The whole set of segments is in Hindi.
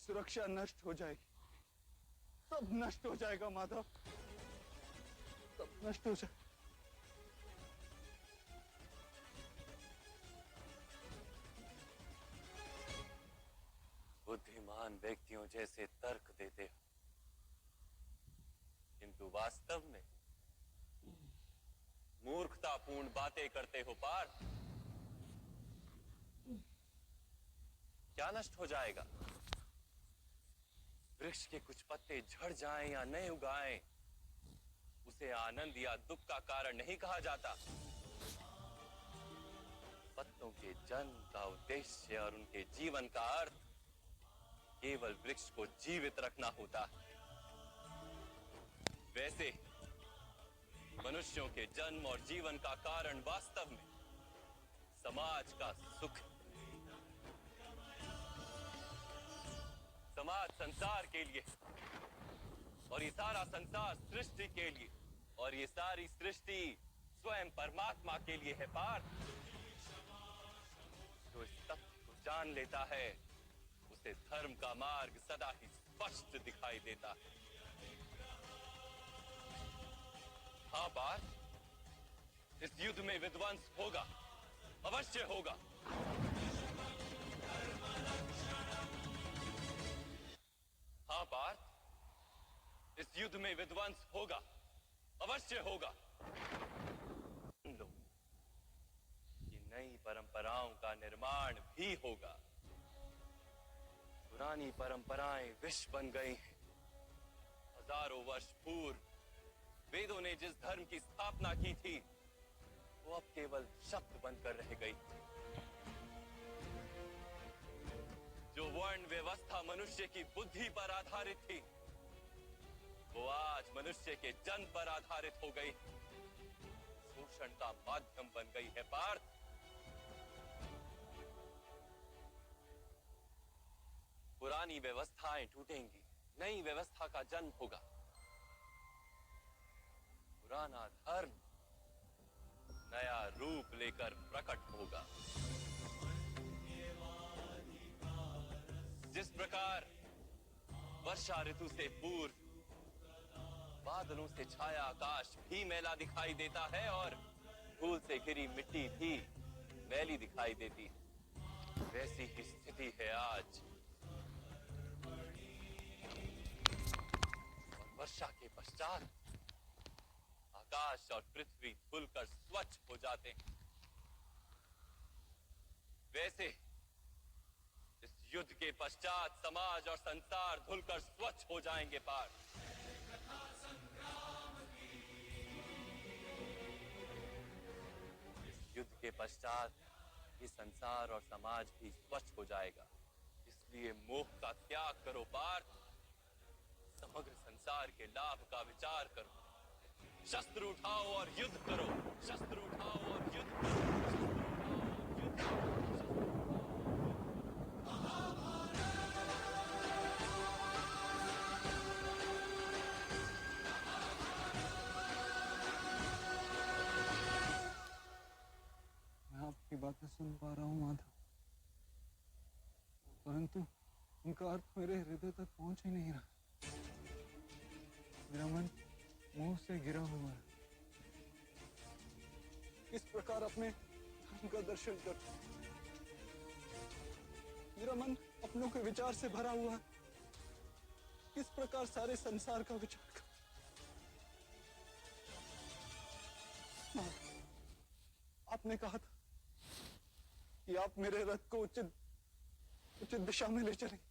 सुरक्षा नष्ट हो जाएगी, सब नष्ट हो जाएगा माधव, सब नष्ट हो जाएगा। बुद्धिमान व्यक्तियों जैसे तर्क देते हो, किंतु वास्तव में मूर्खतापूर्ण बातें करते हो पार्थ। क्या नष्ट हो जाएगा? वृक्ष के कुछ पत्ते झड़ जाएं या नए उगाएं, उसे आनंद या दुख का कारण नहीं कहा जाता। पत्तों के जन्म का उद्देश्य और उनके जीवन का अर्थ केवल वृक्ष को जीवित रखना होता है। वैसे मनुष्यों के जन्म और जीवन का कारण वास्तव में समाज का सुख। समाज संसार के लिए और ये सारा संसार सृष्टि के लिए और ये सारी सृष्टि स्वयं परमात्मा के लिए है पार्थ। जो इस तथ्य को जान लेता है उसे धर्म का मार्ग सदा ही स्पष्ट दिखाई देता है। हाँ पार्थ, इस युद्ध में विध्वंस होगा, अवश्य होगा। हाँ पार्थ, इस युद्ध में विध्वंस होगा, अवश्य होगा। लो, ये नई परंपराओं का निर्माण भी होगा। पुरानी परंपराएं विष बन गई हैं। हजारों वर्ष पूर्व वेदों ने जिस धर्म की स्थापना की थी वो अब केवल शब्द बनकर रह गई। जो वर्ण व्यवस्था मनुष्य की बुद्धि पर आधारित थी वो आज मनुष्य के जन्म पर आधारित हो गई, शोषण का माध्यम बन गई है पार्थ। पुरानी व्यवस्थाएं टूटेंगी, नई व्यवस्था का जन्म होगा। पुराना धर्म नया रूप लेकर प्रकट होगा। जिस प्रकार वर्षा ऋतु से पूर्व बादलों से छाया आकाश भी मैला दिखाई देता है और धूल से घिरी मिट्टी भी मैली दिखाई देती है, वैसी ही स्थिति है आज। और वर्षा के पश्चात आकाश और पृथ्वी धुलकर स्वच्छ हो जाते हैं। वैसे इस युद्ध के पश्चात समाज और संसार धुलकर स्वच्छ हो जाएंगे पार्थ। युद्ध के पश्चात ये संसार और समाज भी स्वच्छ हो जाएगा। इसलिए मोह का त्याग करो पार्थ, समग्र संसार के लाभ का विचार करो। शस्त्र उठाओ और युद्ध करो, शस्त्र उठाओ और युद्ध करो, मैं आपकी बातें सुन पा रहा हूँ माधव, परंतु उनका अर्थ मेरे हृदय तक पहुंच ही नहीं रहा। मेरा मन मुंह से गिरा हुआ है। किस प्रकार अपने धर्म का दर्शन कर, मेरा मन अपनों के विचार से भरा हुआ है। किस प्रकार सारे संसार का विचार कर। आपने कहा था कि आप मेरे रथ को उचित दिशा में ले चलेंगे।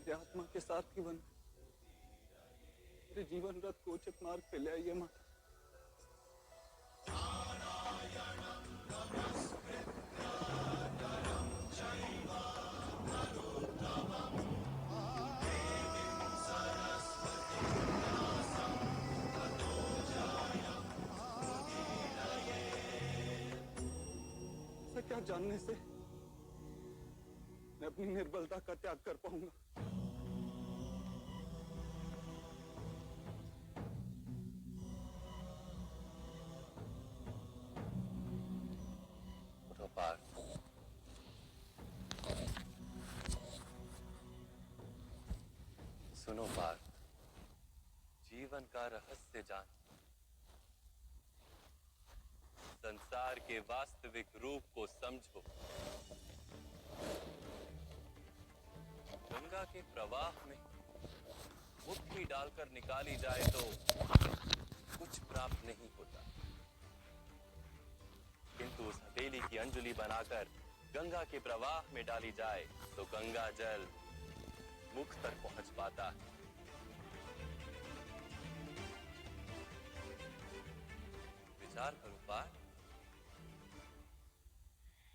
आत्मा के साथ ही बन मेरे जीवन रथ को उचित मार्ग पे ले आइए माता। क्या जानने से मैं अपनी निर्बलता का त्याग कर पाऊंगा? उठो पार्थ। सुनो पार्थ, जीवन का रहस्य जान, संसार के वास्तविक रूप को समझो। गंगा के प्रवाह में मुट्ठी डालकर निकाली जाए तो कुछ प्राप्त नहीं होता, किंतु उस हथेली की अंजलि बनाकर गंगा के प्रवाह में डाली जाए तो गंगा जल मुख तक पहुंच पाता है। विचार करो पार्थ,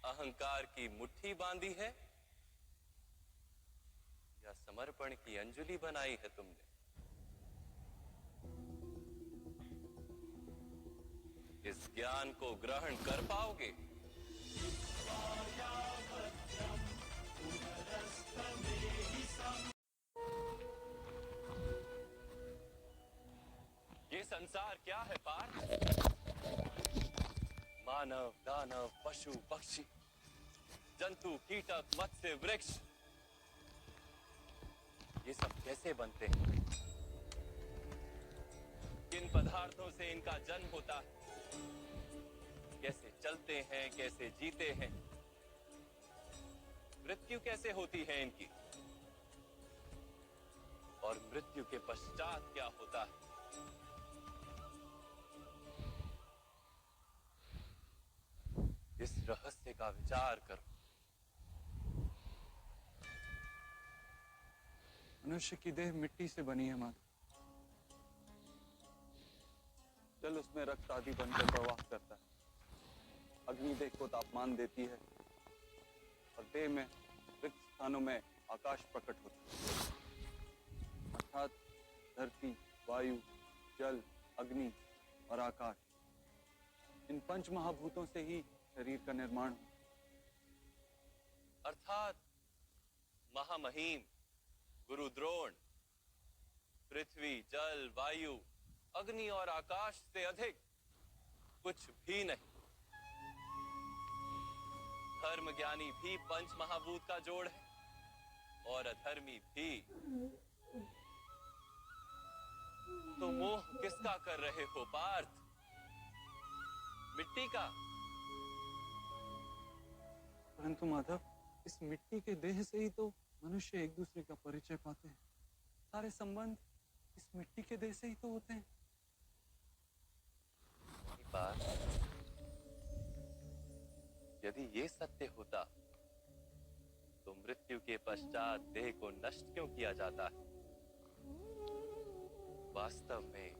अहंकार की मुट्ठी बांधी है या समर्पण की अंजलि बनाई है तुमने? इस ज्ञान को ग्रहण कर पाओगे? ये संसार क्या है पार्थ? मानव, दानव, पशु, पक्षी, जंतु, कीटक, मत्स्य, वृक्ष, ये सब कैसे बनते हैं? किन पदार्थों से इनका जन्म होता है? कैसे चलते हैं, कैसे जीते हैं? मृत्यु कैसे होती है इनकी? और मृत्यु के पश्चात क्या होता है? इस रहस्य का विचार करो। मनुष्य की देह मिट्टी से बनी है माधव। जल उसमें रक्त आदि बनकर प्रवाह करता है। अग्नि देह को तापमान देती है और देह में रिक्त स्थानों में आकाश प्रकट होता है। अर्थात धरती, वायु, जल, अग्नि और आकाश, इन पंच महाभूतों से ही शरीर का निर्माण हो। अर्थात महामहिम गुरु द्रोण पृथ्वी, जल, वायु, अग्नि और आकाश से अधिक कुछ भी नहीं। धर्म ज्ञानी भी पंच महाभूत का जोड़ है और अधर्मी भी। तो मोह किसका कर रहे हो पार्थ? मिट्टी का? परंतु माधव, इस मिट्टी के देह से ही तो मनुष्य एक दूसरे का परिचय पाते हैं। सारे संबंध इस मिट्टी के देह से ही तो होते हैं। पार्थ, यदि ये सत्य होता तो मृत्यु के पश्चात देह को नष्ट क्यों किया जाता है? वास्तव में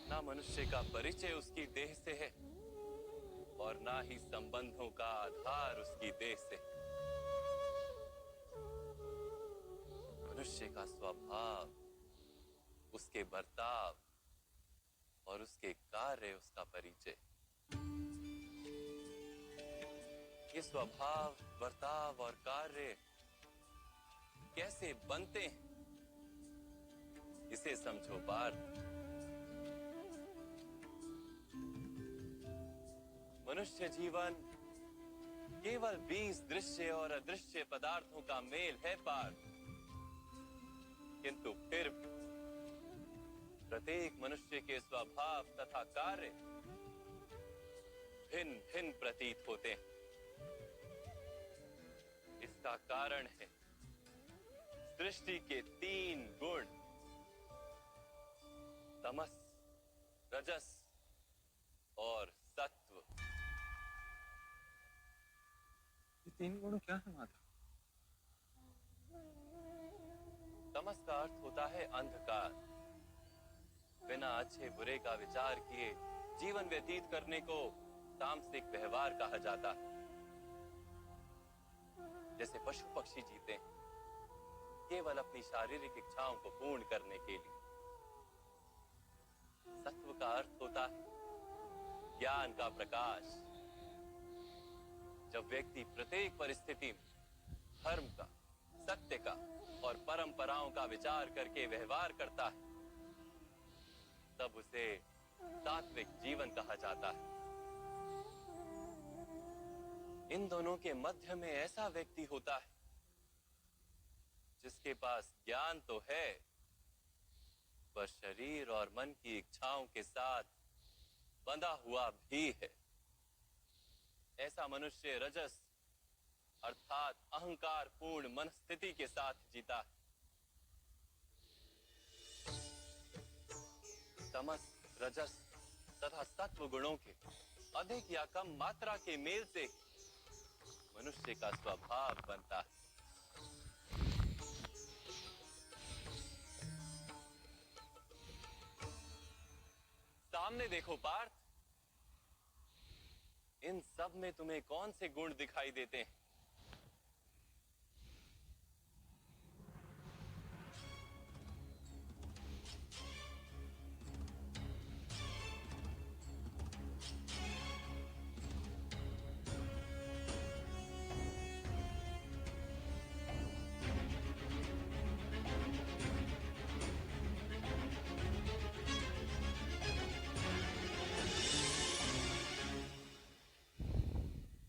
ना मनुष्य का परिचय उसकी देह से है और ना ही संबंधों का आधार उसकी देह से। मनुष्य का स्वभाव, उसके बर्ताव और उसके कार्य उसका परिचय। ये स्वभाव, बर्ताव और कार्य कैसे बनते हैं, इसे समझो पार्थ। मनुष्य जीवन केवल 20 दृश्य और अदृश्य पदार्थों का मेल है पार्थ, किंतु फिर भी प्रत्येक मनुष्य के स्वभाव तथा कार्य भिन्न भिन्न प्रतीत होते हैं। इसका कारण है सृष्टि के 3 गुण, तमस, रजस और सत्व। ये 3 गुण क्या है माधव? तमस का अर्थ होता है अंधकार। बिना अच्छे बुरे का विचार किए जीवन व्यतीत करने को तामसिक व्यवहार कहा जाता है। जैसे पशु पक्षी जीते हैं केवल अपनी शारीरिक इच्छाओं को पूर्ण करने के लिए। सत्व का अर्थ होता है ज्ञान का प्रकाश। जब व्यक्ति प्रत्येक परिस्थिति में धर्म का, सत्य का और परंपराओं का विचार करके व्यवहार करता है, तब उसे सात्विक जीवन कहा जाता है। इन दोनों के मध्य में ऐसा व्यक्ति होता है जिसके पास ज्ञान तो है, पर शरीर और मन की इच्छाओं के साथ बंधा हुआ भी है। ऐसा मनुष्य रजस अर्थात अहंकार पूर्ण मनस्थिति के साथ जीता है। तमस, रजस तथा सत्व गुणों के अधिक या कम मात्रा के मेल से मनुष्य का स्वभाव बनता है। सामने देखो पार्थ, इन सब में तुम्हें कौन से गुण दिखाई देते हैं?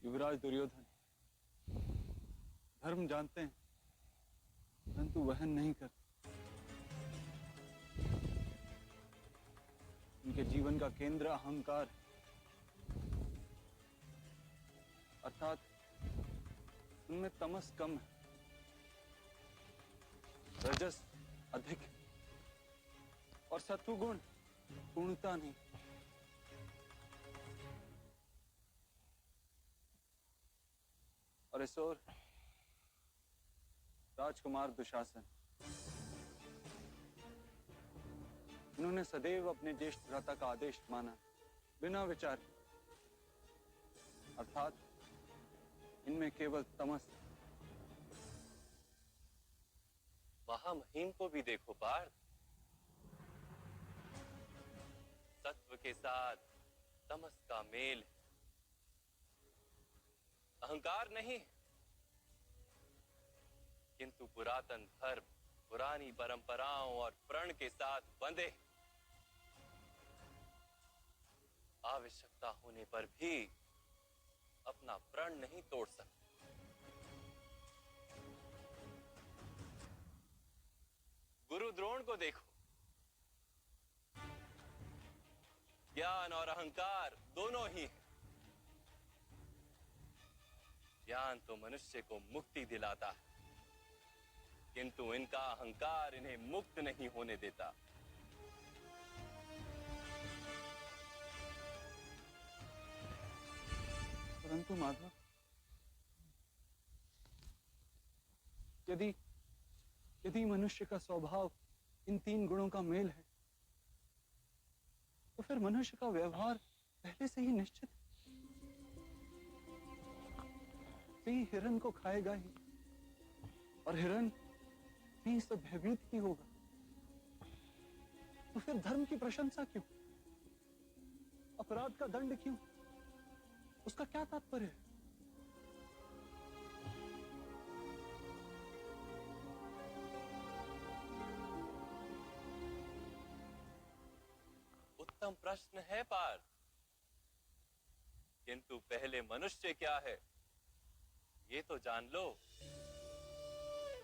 युवराज दुर्योधन धर्म जानते हैं, परंतु वहन नहीं करते। उनके जीवन का केंद्र अहंकार है, अर्थात उनमें तमस कम है, रजस अधिक है और सत्वगुण पूर्णता नहीं। और इस ओर राजकुमार दुशासन, इन्होंने सदैव अपने ज्येष्ठ भ्राता का आदेश माना बिना विचार, अर्थात इनमें केवल तमस। महामहिम को भी देखो पार्थ, सत्व के साथ तमस का मेल है। अहंकार नहीं, किंतु पुरातन धर्म, पुरानी परंपराओं और प्रण के साथ बंधे, आवश्यकता होने पर भी अपना प्रण नहीं तोड़ सकते। गुरु द्रोण को देखो, ज्ञान और अहंकार दोनों ही है। ज्ञान तो मनुष्य को मुक्ति दिलाता है, किंतु इनका अहंकार इन्हें मुक्त नहीं होने देता। परंतु माधव, यदि यदि मनुष्य का स्वभाव इन तीन गुणों का मेल है, तो फिर मनुष्य का व्यवहार पहले से ही निश्चित है। भी हिरण को खाएगा ही, और हिरण भी से भयभीत ही होगा। तो फिर धर्म की प्रशंसा क्यों? अपराध का दंड क्यों? उसका क्या तात्पर्य है? उत्तम प्रश्न है पार्थ, किंतु पहले मनुष्य क्या है ये तो जान लो।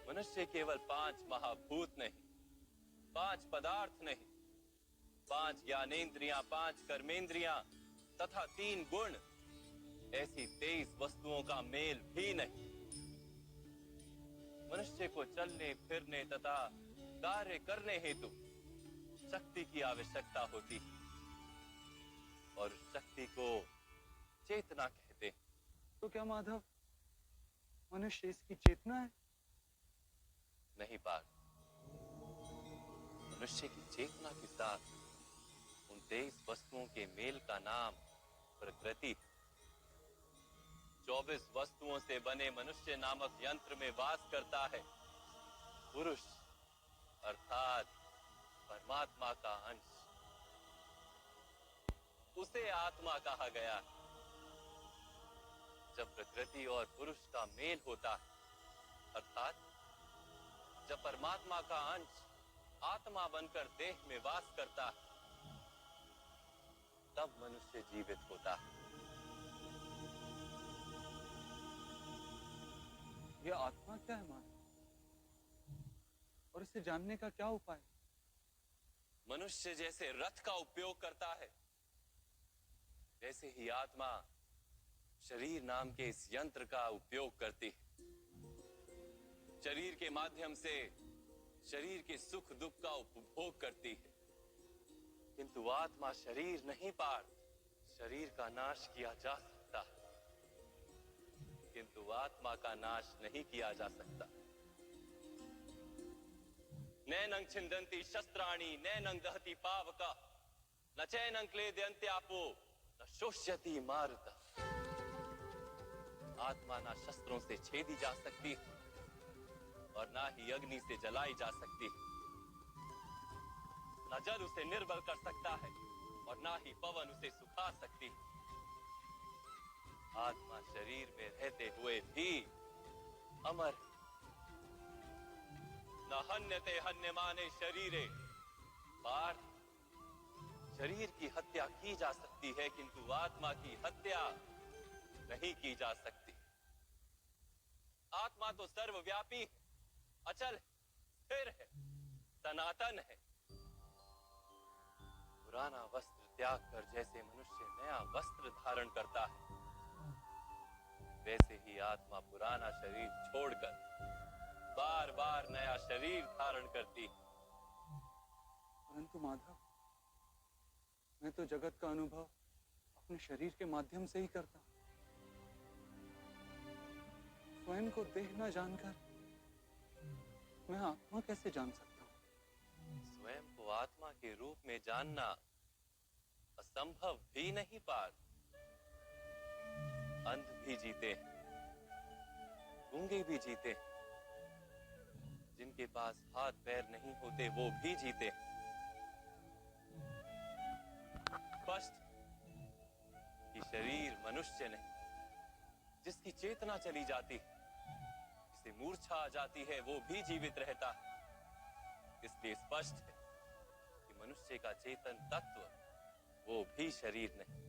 मनुष्य केवल 5 महाभूत नहीं, 5 पदार्थ नहीं, 5 ज्ञानेंद्रियां, 5 कर्मेंद्रियां तथा 3 गुण, ऐसी 23 वस्तुओं का मेल भी नहीं। मनुष्य को चलने फिरने तथा कार्य करने हेतु शक्ति की आवश्यकता होती है, और शक्ति को चेतना कहते हैं। तो क्या माधव, मनुष्य इसकी चेतना है? नहीं पार्थ, मनुष्य की चेतना के साथ उन 23 वस्तुओं के मेल का नाम प्रकृति। 24 वस्तुओं से बने मनुष्य नामक यंत्र में वास करता है पुरुष, अर्थात परमात्मा का अंश। उसे आत्मा कहा गया है। जब प्रकृति और पुरुष का मेल होता है, अर्थात जब परमात्मा का अंश आत्मा बनकर देह में वास करता है, तब मनुष्य जीवित होता है। यह आत्मा क्या है माधव, और इसे जानने का क्या उपाय? मनुष्य जैसे रथ का उपयोग करता है, वैसे ही आत्मा शरीर नाम के इस यंत्र का उपयोग करती है। शरीर के माध्यम से शरीर के सुख दुख का उपभोग करती है, किंतु आत्मा शरीर नहीं पार्थ। शरीर का नाश किया जा सकता है, किंतु आत्मा का नाश नहीं किया जा सकता। नैनं छिन्दन्ति शस्त्राणि नैनं दहति पावका न चैनं क्लेदयन्त्यापो न शोष्यति मारुतः। आत्मा ना शस्त्रों से छेदी जा सकती और ना ही अग्नि से जलाई जा सकती। ना जल उसे निर्बल कर सकता है और ना ही पवन उसे सुखा सकती। आत्मा शरीर में रहते हुए भी अमर है। न हन्यते हन्यमाने शरीरे। पार्थ, शरीर की हत्या की जा सकती है, किंतु आत्मा की हत्या नहीं की जा सकती। आत्मा तो सर्वव्यापी, अचल, स्थिर है, सनातन है। पुराना वस्त्र त्याग कर जैसे मनुष्य नया वस्त्र धारण करता है, वैसे ही आत्मा पुराना शरीर छोड़कर बार बार नया शरीर धारण करती। परंतु माधव, मैं तो जगत का अनुभव अपने शरीर के माध्यम से ही करता हूं। स्वयं को देह न जानकर मैं आत्मा कैसे जान सकता हूं? स्वयं को आत्मा के रूप में जानना असंभव भी नहीं पार्थ। अंध भी जीते हैं, गूंगे भी जीते हैं, जिनके पास हाथ पैर नहीं होते वो भी जीते हैं। स्पष्ट कि शरीर मनुष्य नहीं, जिसकी चेतना चली जाती है, जिसे मूर्छा आ जाती है, वो भी जीवित रहता है। इसलिए स्पष्ट है कि मनुष्य का चेतन तत्व वो भी शरीर नहीं।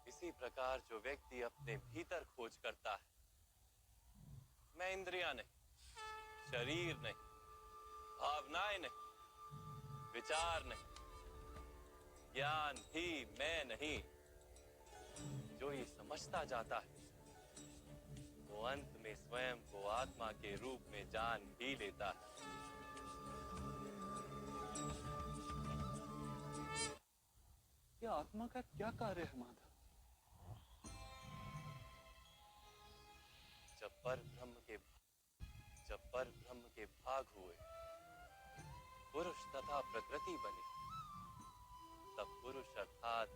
इसी प्रकार जो व्यक्ति अपने भीतर खोज करता है, मैं इंद्रियां नहीं, शरीर नहीं, भावनाएं नहीं, विचार नहीं, ज्ञान भी मैं नहीं, जो ये समझता जाता है, वो अंत में स्वयं को आत्मा के रूप में जान ही लेता है। ये आत्मा का क्या कार्य है माधव? जब पर ब्रह्म के भाग हुए, पुरुष तथा प्रकृति बने, तब पुरुष अर्थात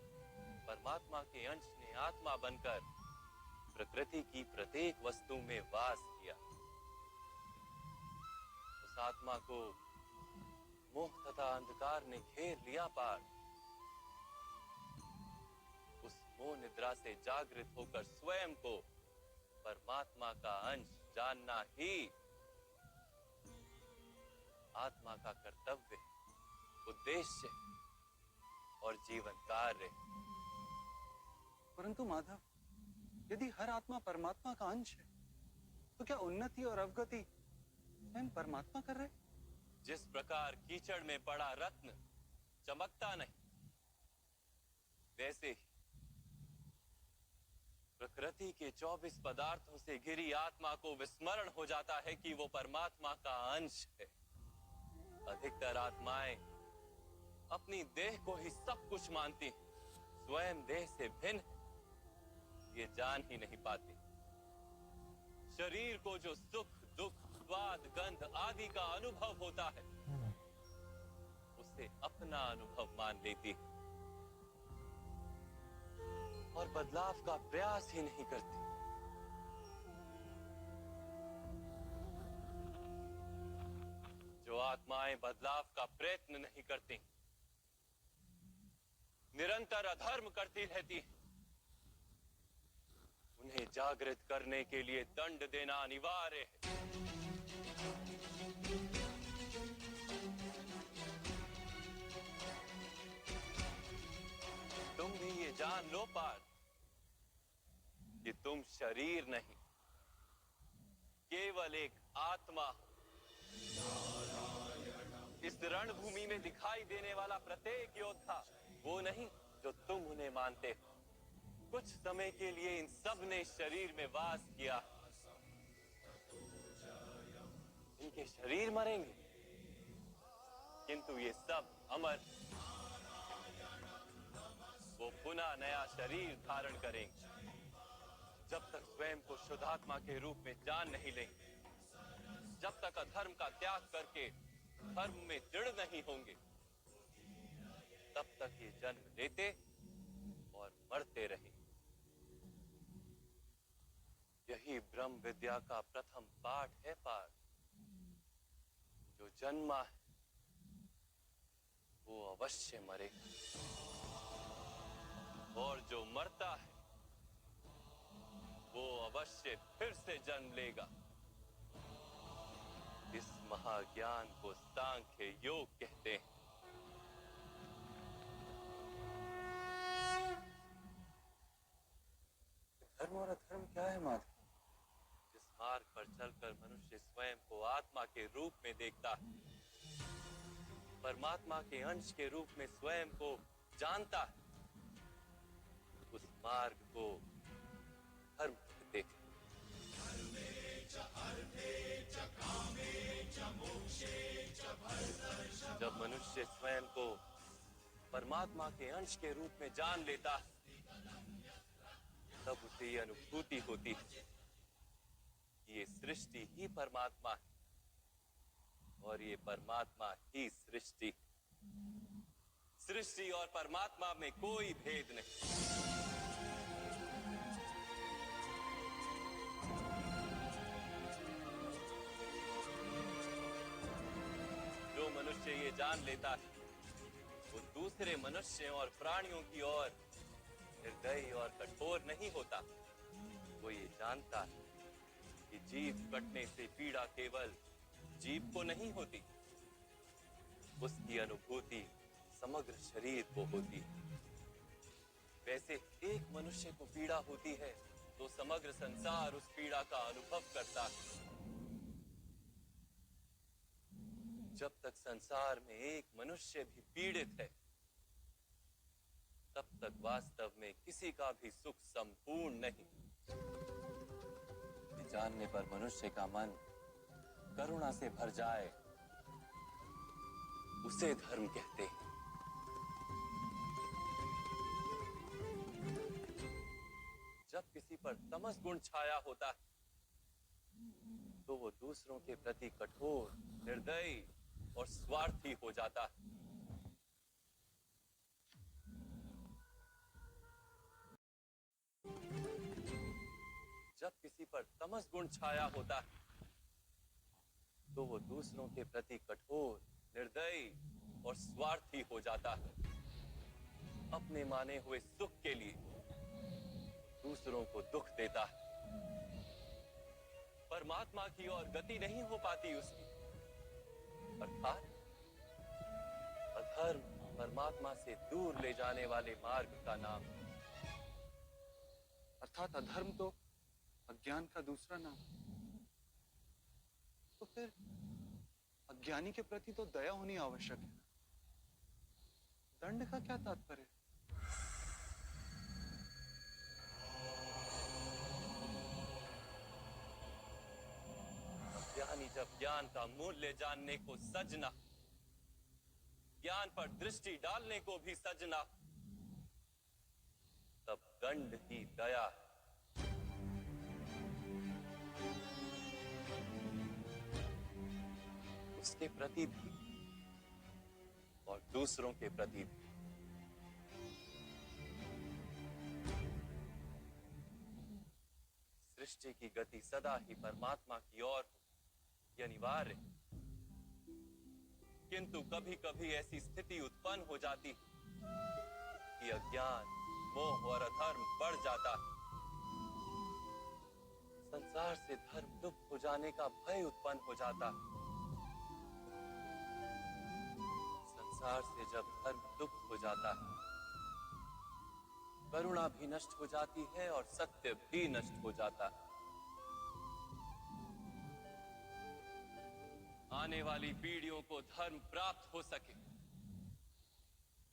परमात्मा के अंश ने आत्मा बनकर प्रकृति की प्रत्येक वस्तु में वास किया। उस आत्मा को मोह तथा अंधकार ने घेर लिया पार। उस मोह निद्रा से जागृत होकर स्वयं को परमात्मा का अंश जानना ही आत्मा का कर्तव्य, उद्देश्य और जीवन कार्य। परंतु माधव, यदि हर आत्मा परमात्मा का अंश है, तो क्या उन्नति और अवगति स्वयं परमात्मा कर रहे? जिस प्रकार कीचड़ में पड़ा रत्न चमकता नहीं, वैसे ही प्रकृति के 24 पदार्थों से घिरी आत्मा को विस्मरण हो जाता है कि वो परमात्मा का अंश है। अधिकतर आत्माएं अपनी देह को ही सब कुछ मानती हैं, स्वयं देह से भिन्न ये जान ही नहीं पाती। शरीर को जो सुख दुख स्वाद गंध आदि का अनुभव होता है, उसे अपना अनुभव मान लेती है और बदलाव का प्रयास ही नहीं करती। जो आत्माएं बदलाव का प्रयत्न नहीं करती, निरंतर अधर्म करती रहती है, उन्हें जागृत करने के लिए दंड देना अनिवार्य है। तुम भी ये जान लो पार्थ कि तुम शरीर नहीं, केवल एक आत्मा हो। इस रणभूमि में दिखाई देने वाला प्रत्येक योद्धा वो नहीं जो तुम उन्हें मानते हो। कुछ समय के लिए इन सब ने शरीर में वास किया। इनके शरीर मरेंगे, किंतु ये सब अमर, वो पुनः नया शरीर धारण करेंगे। जब तक स्वयं को शुद्धात्मा के रूप में जान नहीं लेंगे, जब तक अधर्म का त्याग करके धर्म में दृढ़ नहीं होंगे, तब तक ये जन्म लेते और मरते रहेंगे। यही ब्रह्म विद्या का प्रथम पाठ है पार्थ। जो जन्मा है वो अवश्य मरेगा, और जो मरता है वो अवश्य फिर से जन्म लेगा। इस महाज्ञान को सांख्य योग कहते हैं। धर्म और अधर्म क्या है माधव? जिस मार्ग पर चलकर मनुष्य स्वयं को आत्मा के रूप में देखता है, परमात्मा के अंश के रूप में स्वयं को जानता है, उस मार्ग को धर्म कहते हैं। जब मनुष्य स्वयं को परमात्मा के अंश के रूप में जान लेता है, तब उसे ये अनुभूति होती है कि ये सृष्टि ही परमात्मा है और ये परमात्मा ही सृष्टि। सृष्टि और परमात्मा में कोई भेद नहीं। जो मनुष्य ये जान लेता है, वो दूसरे मनुष्यों और प्राणियों की ओर निर्दयी और कठोर नहीं होता। वो ये जानता है कि जीव कटने से पीड़ा केवल जीव को नहीं होती, उसकी अनुभूति समग्र शरीर को होती है। वैसे एक मनुष्य को पीड़ा होती है तो समग्र संसार उस पीड़ा का अनुभव करता है। जब तक संसार में एक मनुष्य भी पीड़ित है, तब तक वास्तव में किसी का भी सुख संपूर्ण नहीं। जानने पर मनुष्य का मन करुणा से भर जाए, उसे धर्म कहते हैं। जब किसी पर तमस गुण छाया होता है, तो वो दूसरों के प्रति कठोर, निर्दयी और स्वार्थी हो जाता है। जब किसी पर तमस गुण छाया होता है, तो वो दूसरों के प्रति कठोर, निर्दयी और स्वार्थी हो जाता है। अपने माने हुए सुख के लिए दूसरों को दुख देता है। परमात्मा की ओर गति नहीं हो पाती उसकी। अर्थात अधर्म परमात्मा से दूर ले जाने वाले मार्ग का नाम। अर्थात अधर्म तो अज्ञान का दूसरा नाम। तो फिर अज्ञानी के प्रति तो दया होनी आवश्यक है। दंड का क्या तात्पर्य? अज्ञानी जब ज्ञान का मूल्य जानने को सजना, ज्ञान पर दृष्टि डालने को भी सजना, तब दंड ही दया है। उसके प्रति भी और दूसरों के प्रति भी। सृष्टि की गति सदा ही परमात्मा की ओर हो, ये अनिवार्य है। किंतु कभी कभी ऐसी स्थिति उत्पन्न हो जाती है कि अज्ञान, मोह और अधर्म बढ़ जाता है। संसार से धर्म लुप्त हो जाने का भय उत्पन्न हो जाता है। संसार से जब धर्म लुप्त हो जाता है, करुणा भी नष्ट हो जाती है और सत्य भी नष्ट हो जाता है। आने वाली पीढ़ियों को धर्म प्राप्त हो सके,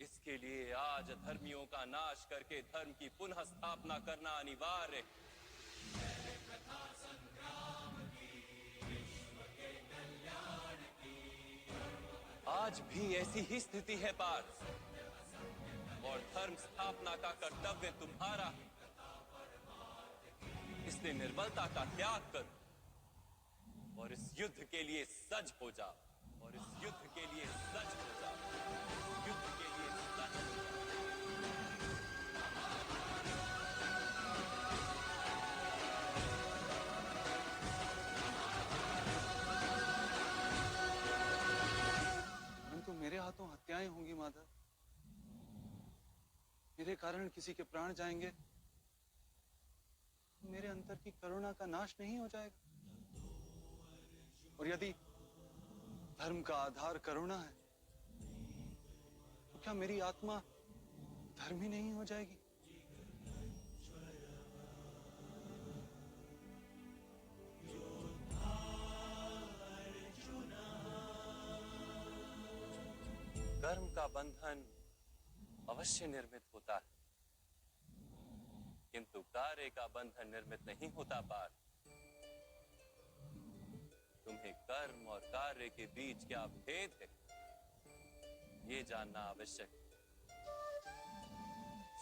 इसके लिए आज अधर्मियों का नाश करके धर्म की पुनः स्थापना करना अनिवार्य है। आज भी ऐसी ही स्थिति है पार्थ, और धर्म स्थापना का कर्तव्य तुम्हारा है। इसलिए निर्बलता का त्याग करो और इस युद्ध के लिए सज हो जाओ। और इस युद्ध के लिए सज हो जाओ। युद्ध के लिए सज हो जाओ। परंतु मेरे हाथों हत्याएं होंगी माधव। मेरे कारण किसी के प्राण जाएंगे, मेरे अंतर की करुणा का नाश नहीं हो जाएगा। और यदि धर्म का आधार करुणा है, तो क्या मेरी आत्मा धर्मी नहीं हो जाएगी? कर्म का बंधन अवश्य निर्मित होता है, किंतु कार्य का बंधन निर्मित नहीं होता पार्थ। तुम्हें कर्म और कार्य के बीच क्या भेद है, ये जानना आवश्यक है।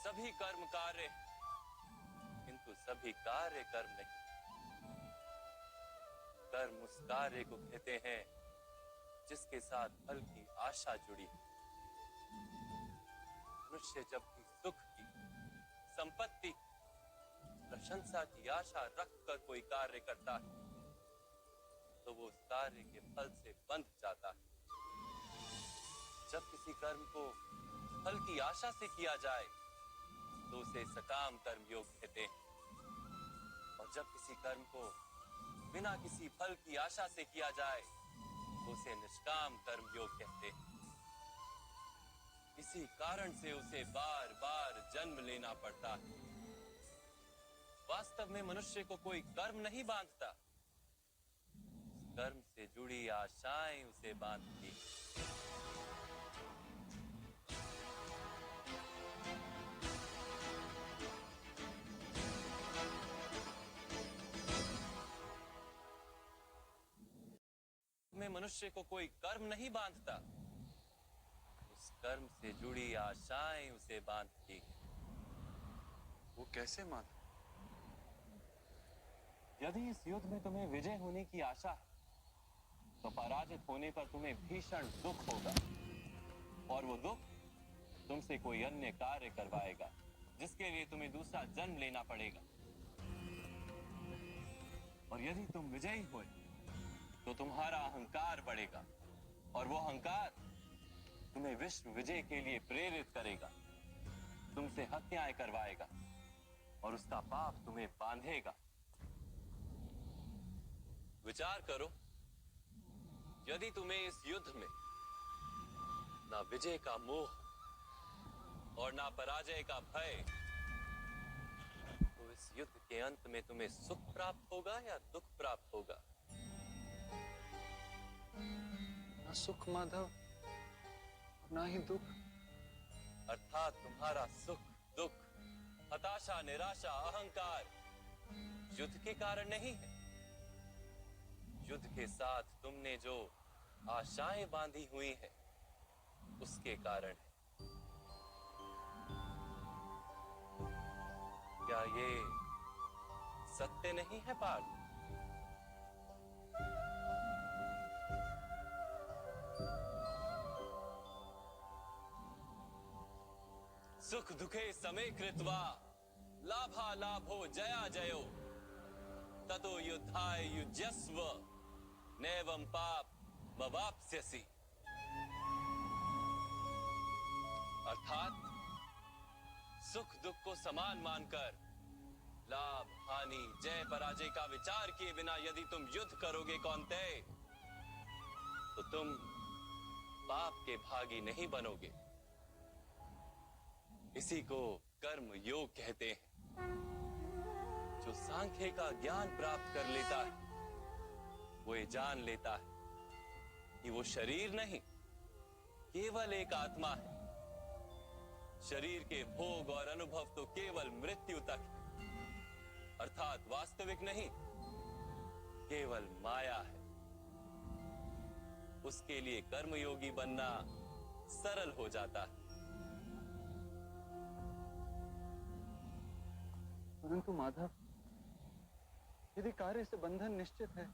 सभी कर्म कार्य, किंतु सभी कार्य कर्म नहीं। कर्म उस कार्य को कहते हैं जिसके साथ फल की आशा जुड़ी है। मनुष्य जब भी सुख की, संपत्ति, प्रशंसा की आशा रखकर कोई कार्य करता है, तो वो उस कार्य के फल से बंध जाता है। जब किसी कर्म को फल की आशा से किया जाए, तो उसे सकाम कर्म योग कहते हैं। और जब किसी कर्म को बिना किसी फल की आशा से किया जाए, तो उसे निष्काम कर्म योग कहते हैं। इसी कारण से उसे बार बार जन्म लेना पड़ता है। वास्तव में मनुष्य को कोई कर्म नहीं बांधता, कर्म से जुड़ी आशाएं उसे बांधती। में मनुष्य को कोई कर्म नहीं बांधता, उस कर्म से जुड़ी आशाएं उसे बांधती। वो कैसे माधव? यदि इस युद्ध में तुम्हें विजय होने की आशा है, तो पराजित होने पर तुम्हें भीषण दुख होगा, और वो दुख तुमसे कोई अन्य कार्य करवाएगा, जिसके लिए तुम्हें दूसरा जन्म लेना पड़ेगा। और यदि तुम विजयी हुए, तो तुम्हारा अहंकार बढ़ेगा, और वो अहंकार तुम्हें विश्व विजय के लिए प्रेरित करेगा, तुमसे हत्याएं करवाएगा, और उसका पाप तुम्हें बांधेगा। विचार करो, यदि तुम्हें इस युद्ध में ना विजय का मोह और ना पराजय का भय, तो इस युद्ध के अंत में तुम्हें सुख प्राप्त होगा या दुख प्राप्त होगा? ना सुख माधव, ना ही दुख। अर्थात तुम्हारा सुख, दुख, हताशा, निराशा, अहंकार युद्ध के कारण नहीं है। युद्ध के साथ तुमने जो आशाएं बांधी हुई है, उसके कारण है। क्या ये सत्य नहीं है पार्थ? सुख दुखे समे कृत्वा लाभा लाभो जया जयो ततो युद्धाय युज्यस्व नैवं पाप मवाप्स्यसि। अर्थात सुख दुख को समान मानकर लाभ हानि जय पराजय का विचार किए बिना यदि तुम युद्ध करोगे कौन्तेय, तो तुम पाप के भागी नहीं बनोगे। इसी को कर्म योग कहते हैं। जो सांख्य का ज्ञान प्राप्त कर लेता है वो ये जान लेता है कि वो शरीर नहीं, केवल एक आत्मा है। शरीर के भोग और अनुभव तो केवल मृत्यु तक है, अर्थात वास्तविक नहीं, केवल माया है। उसके लिए कर्मयोगी बनना सरल हो जाता है। परंतु माधव, यदि कार्य से बंधन निश्चित है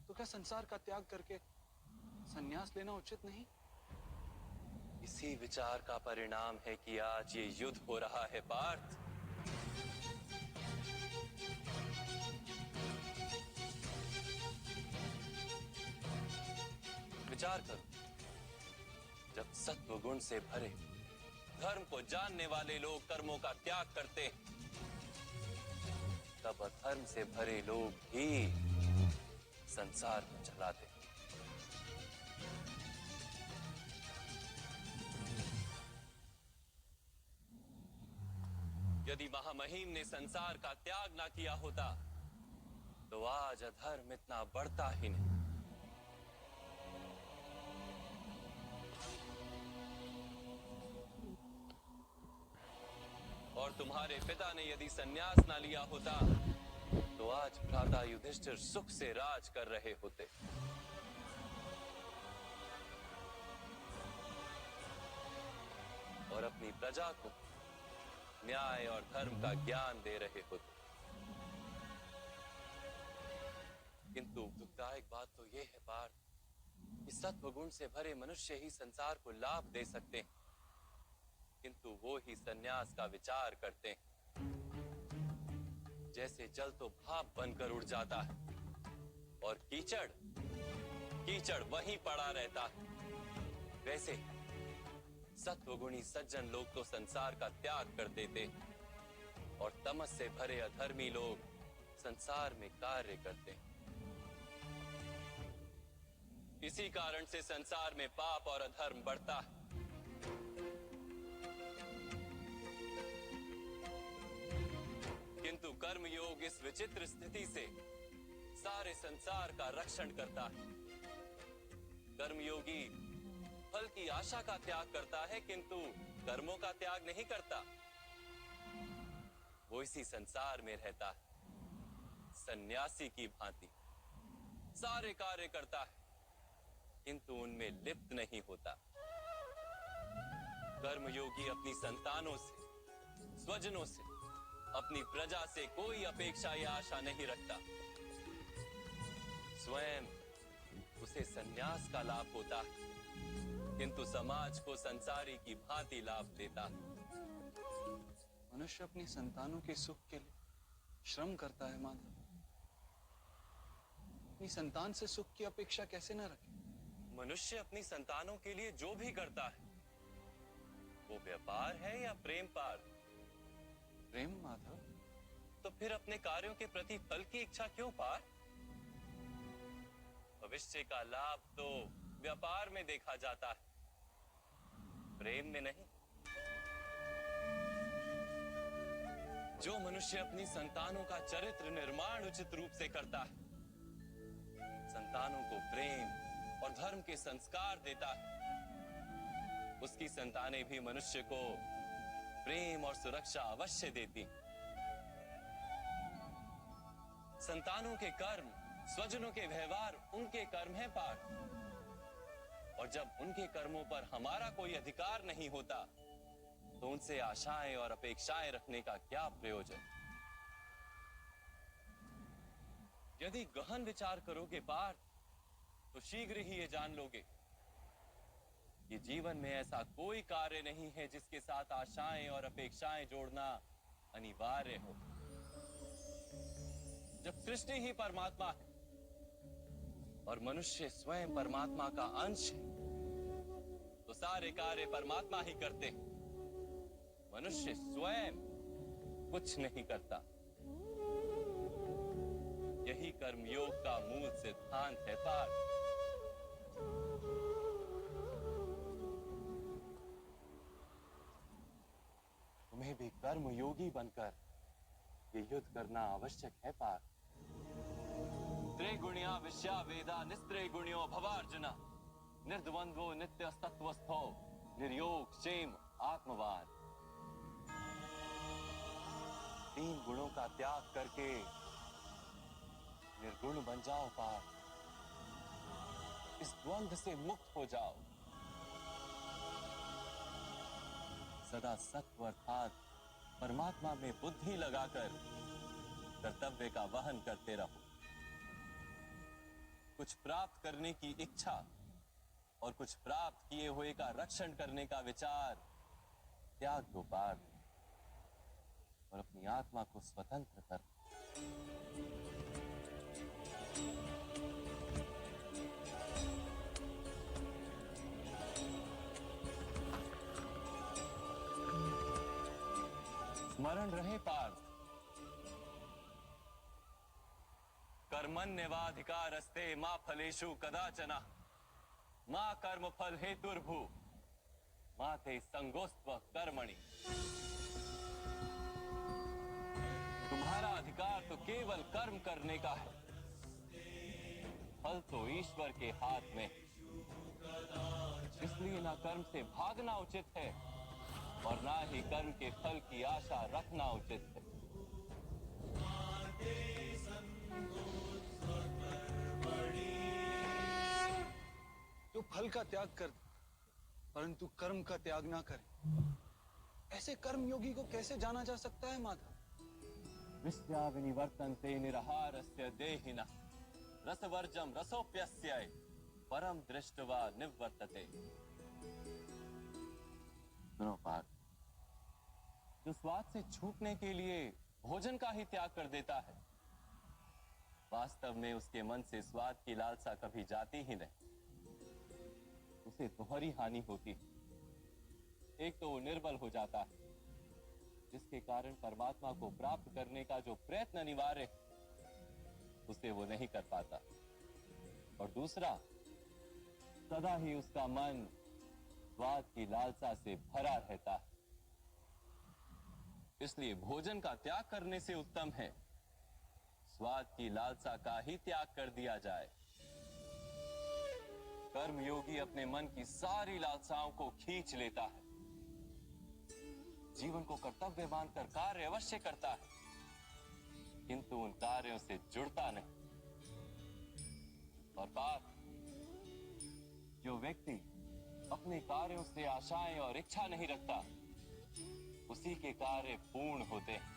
तो क्या संसार का त्याग करके संन्यास लेना उचित नहीं? इसी विचार का परिणाम है कि आज ये युद्ध हो रहा है पार्थ। विचार करो, जब सत्व गुण से भरे धर्म को जानने वाले लोग कर्मों का त्याग करते हैं, तब अधर्म से भरे लोग ही संसार को चलाते हैं। यदि महामहिम ने संसार का त्याग ना किया होता तो आज अधर्म इतना बढ़ता ही नहीं। और तुम्हारे पिता ने यदि संन्यास ना लिया होता तो आज भ्राता युधिष्ठिर सुख से राज कर रहे होते। और अपनी प्रजा को न्याय और धर्म का ज्ञान दे रहे होते। किंतु दुखदायक बात तो यह है पार्थ कि सत्व गुण से भरे मनुष्य ही संसार को लाभ दे सकते हैं, किंतु वो ही संन्यास का विचार करते हैं। जैसे जल तो भाप बनकर उड़ जाता है और कीचड़ कीचड़ वहीं पड़ा रहता है, वैसे सत्वगुणी सज्जन लोग तो संसार का त्याग कर देते और तमस से भरे अधर्मी लोग संसार में कार्य करते हैं। इसी कारण से संसार में पाप और अधर्म बढ़ता है। किंतु कर्मयोग इस विचित्र स्थिति से सारे संसार का रक्षण करता है। कर्मयोगी फल की आशा का त्याग करता है, किंतु कर्मों का त्याग नहीं करता। वो इसी संसार में रहता है, सन्यासी की भांति सारे कार्य करता है, किंतु उनमें लिप्त नहीं होता। कर्मयोगी अपनी संतानों से, स्वजनों से, अपनी प्रजा से कोई अपेक्षा या आशा नहीं रखता। स्वयं उसे संन्यास का लाभ होता है, किंतु समाज को संसारी की भांति लाभ देता है। मनुष्य अपनी संतानों के सुख के लिए श्रम करता है माधव। अपनी संतान से सुख की अपेक्षा कैसे न रखे? मनुष्य अपनी संतानों के लिए जो भी करता है वो व्यापार है या प्रेम पार? प्रेम माधव। तो फिर अपने कार्यों के प्रति फल की इच्छा क्यों पार? भविष्य का लाभ तो व्यापार में देखा जाता है, प्रेम में नहीं। जो मनुष्य अपनी संतानों का चरित्र निर्माण उचित रूप से करता है, संतानों को प्रेम और धर्म के संस्कार देता है, उसकी संतानें भी मनुष्य को प्रेम और सुरक्षा अवश्य देती। संतानों के कर्म, स्वजनों के व्यवहार उनके कर्म हैं पार्थ। और जब उनके कर्मों पर हमारा कोई अधिकार नहीं होता तो उनसे आशाएं और अपेक्षाएं रखने का क्या प्रयोजन? यदि गहन विचार करोगे पार्थ तो शीघ्र ही ये जान लोगे कि जीवन में ऐसा कोई कार्य नहीं है जिसके साथ आशाएं और अपेक्षाएं जोड़ना अनिवार्य हो। जब सृष्टि ही परमात्मा है और मनुष्य स्वयं परमात्मा का अंश है तो सारे कार्य परमात्मा ही करते हैं, मनुष्य स्वयं कुछ नहीं करता। यही कर्मयोग का मूल सिद्धांत है पार्थ। तुम्हें भी कर्मयोगी बनकर ये युद्ध करना आवश्यक है पार्थ। त्रिगुणिया विश्या वेदा निस्त्रिगुण्यो भवार्जुना, निर्द्वंद्वो नित्य सत्वस्थो, निर्योग क्षेम आत्मवान। 3 गुणों का त्याग करके निर्गुण बन जाओ पार्थ। इस द्वंद्व से मुक्त हो जाओ। सदा सत्व अर्थात परमात्मा में बुद्धि लगाकर कर्तव्य का वहन करते रहो। कुछ प्राप्त करने की इच्छा और कुछ प्राप्त किए हुए का रक्षण करने का विचार त्याग दो पार्थ, और अपनी आत्मा को स्वतंत्र कर। स्मरण रहे पार्थ, कर्मण्यवाधिकारस्ते मा फलेषु कदाचन, मा कर्म फल हेतुर्भू मा ते संगोस्त्व कर्मणि। तुम्हारा अधिकार तो केवल कर्म करने का है, फल तो ईश्वर के हाथ में। इसलिए ना कर्म से भागना उचित है और ना ही कर्म के फल की आशा रखना उचित है। जो फल का त्याग कर परंतु कर्म का त्याग ना करे, ऐसे कर्मयोगी को कैसे जाना जा सकता है माता? विश्या विनिवर्तन्ते निराहारस्य देहिनः, रसवर्जम रसोप्यस्य परम दृष्ट्वा निवर्तते। सुनो पार्थ, जो स्वाद से छूटने के लिए भोजन का ही त्याग कर देता है, वास्तव में उसके मन से स्वाद की लालसा कभी जाती ही नहीं। उसे दोहरी हानि होती है। एक तो वो निर्बल हो जाता है, जिसके कारण परमात्मा को प्राप्त करने का जो प्रयत्न अनिवार्य है उसे वो नहीं कर पाता, और दूसरा सदा ही उसका मन स्वाद की लालसा से भरा रहता है। इसलिए भोजन का त्याग करने से उत्तम है स्वाद की लालसा का ही त्याग कर दिया जाए। कर्मयोगी अपने मन की सारी लालसाओं को खींच लेता है, जीवन को कर्तव्य मानकर कार्य अवश्य करता है, किंतु उन कार्यों से जुड़ता नहीं। और बात, जो व्यक्ति अपने कार्यों से आशाएं और इच्छा नहीं रखता, उसी के कार्य पूर्ण होते हैं।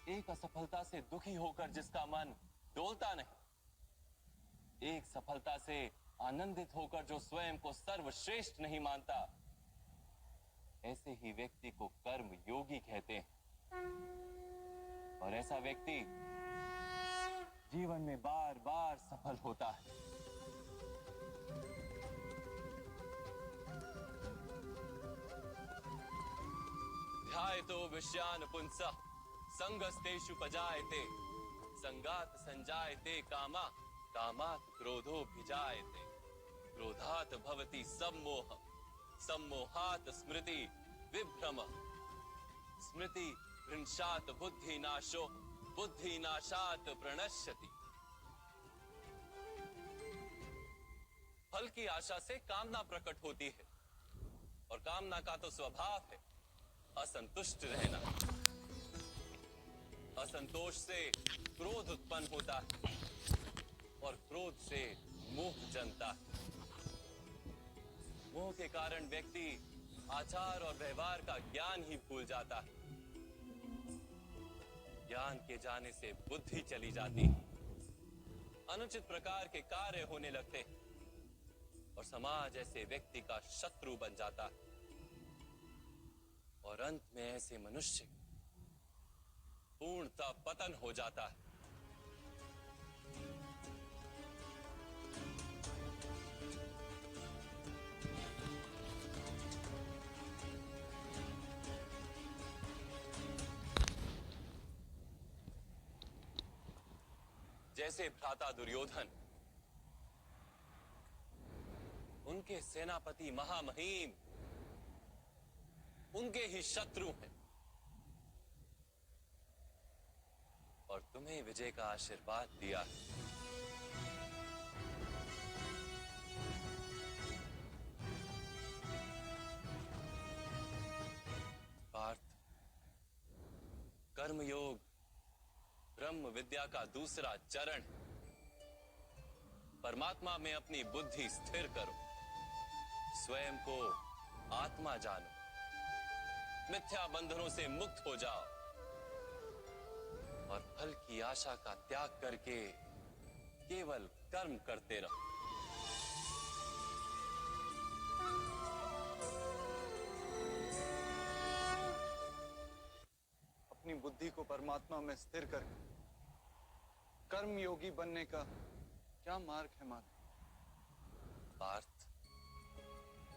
एक असफलता से दुखी होकर जिसका मन डोलता नहीं, एक सफलता से आनंदित होकर जो स्वयं को सर्वश्रेष्ठ नहीं मानता, ऐसे ही व्यक्ति को कर्म योगी कहते हैं। और ऐसा व्यक्ति जीवन में बार बार सफल होता है। ध्यायतो विषयान पुंसः संगस्तेषु पजायते, संगात संजायते कामा, कामात् क्रोधो भिजायते, क्रोधात् भवति सम्मोह, सम्मोहात् स्मृति विभ्रमः, स्मृति भ्रंशात् बुद्धिनाशो, बुद्धिनाशात् प्रणश्यति। फल की आशा से कामना प्रकट होती है, और कामना का तो स्वभाव है असंतुष्ट रहना। असंतोष से क्रोध उत्पन्न होता है, और क्रोध से मोह जन्मता है। मोह के कारण व्यक्ति आचार और व्यवहार का ज्ञान ही भूल जाता है। ज्ञान के जाने से बुद्धि चली जाती है, अनुचित प्रकार के कार्य होने लगते हैं, और समाज ऐसे व्यक्ति का शत्रु बन जाता है। और अंत में ऐसे मनुष्य पूर्णतः पतन हो जाता है। जैसे भ्राता दुर्योधन, उनके सेनापति महामहिम उनके ही शत्रु हैं, और तुम्हें विजय का आशीर्वाद दिया है। पार्थ, कर्मयोग ब्रह्म विद्या का दूसरा चरण है। परमात्मा में अपनी बुद्धि स्थिर करो, स्वयं को आत्मा जानो, मिथ्या बंधनों से मुक्त हो जाओ और फल की आशा का त्याग करके केवल कर्म करते रहो। अपनी बुद्धि को परमात्मा में स्थिर करके कर्म योगी बनने का क्या मार्ग है माता? पार्थ,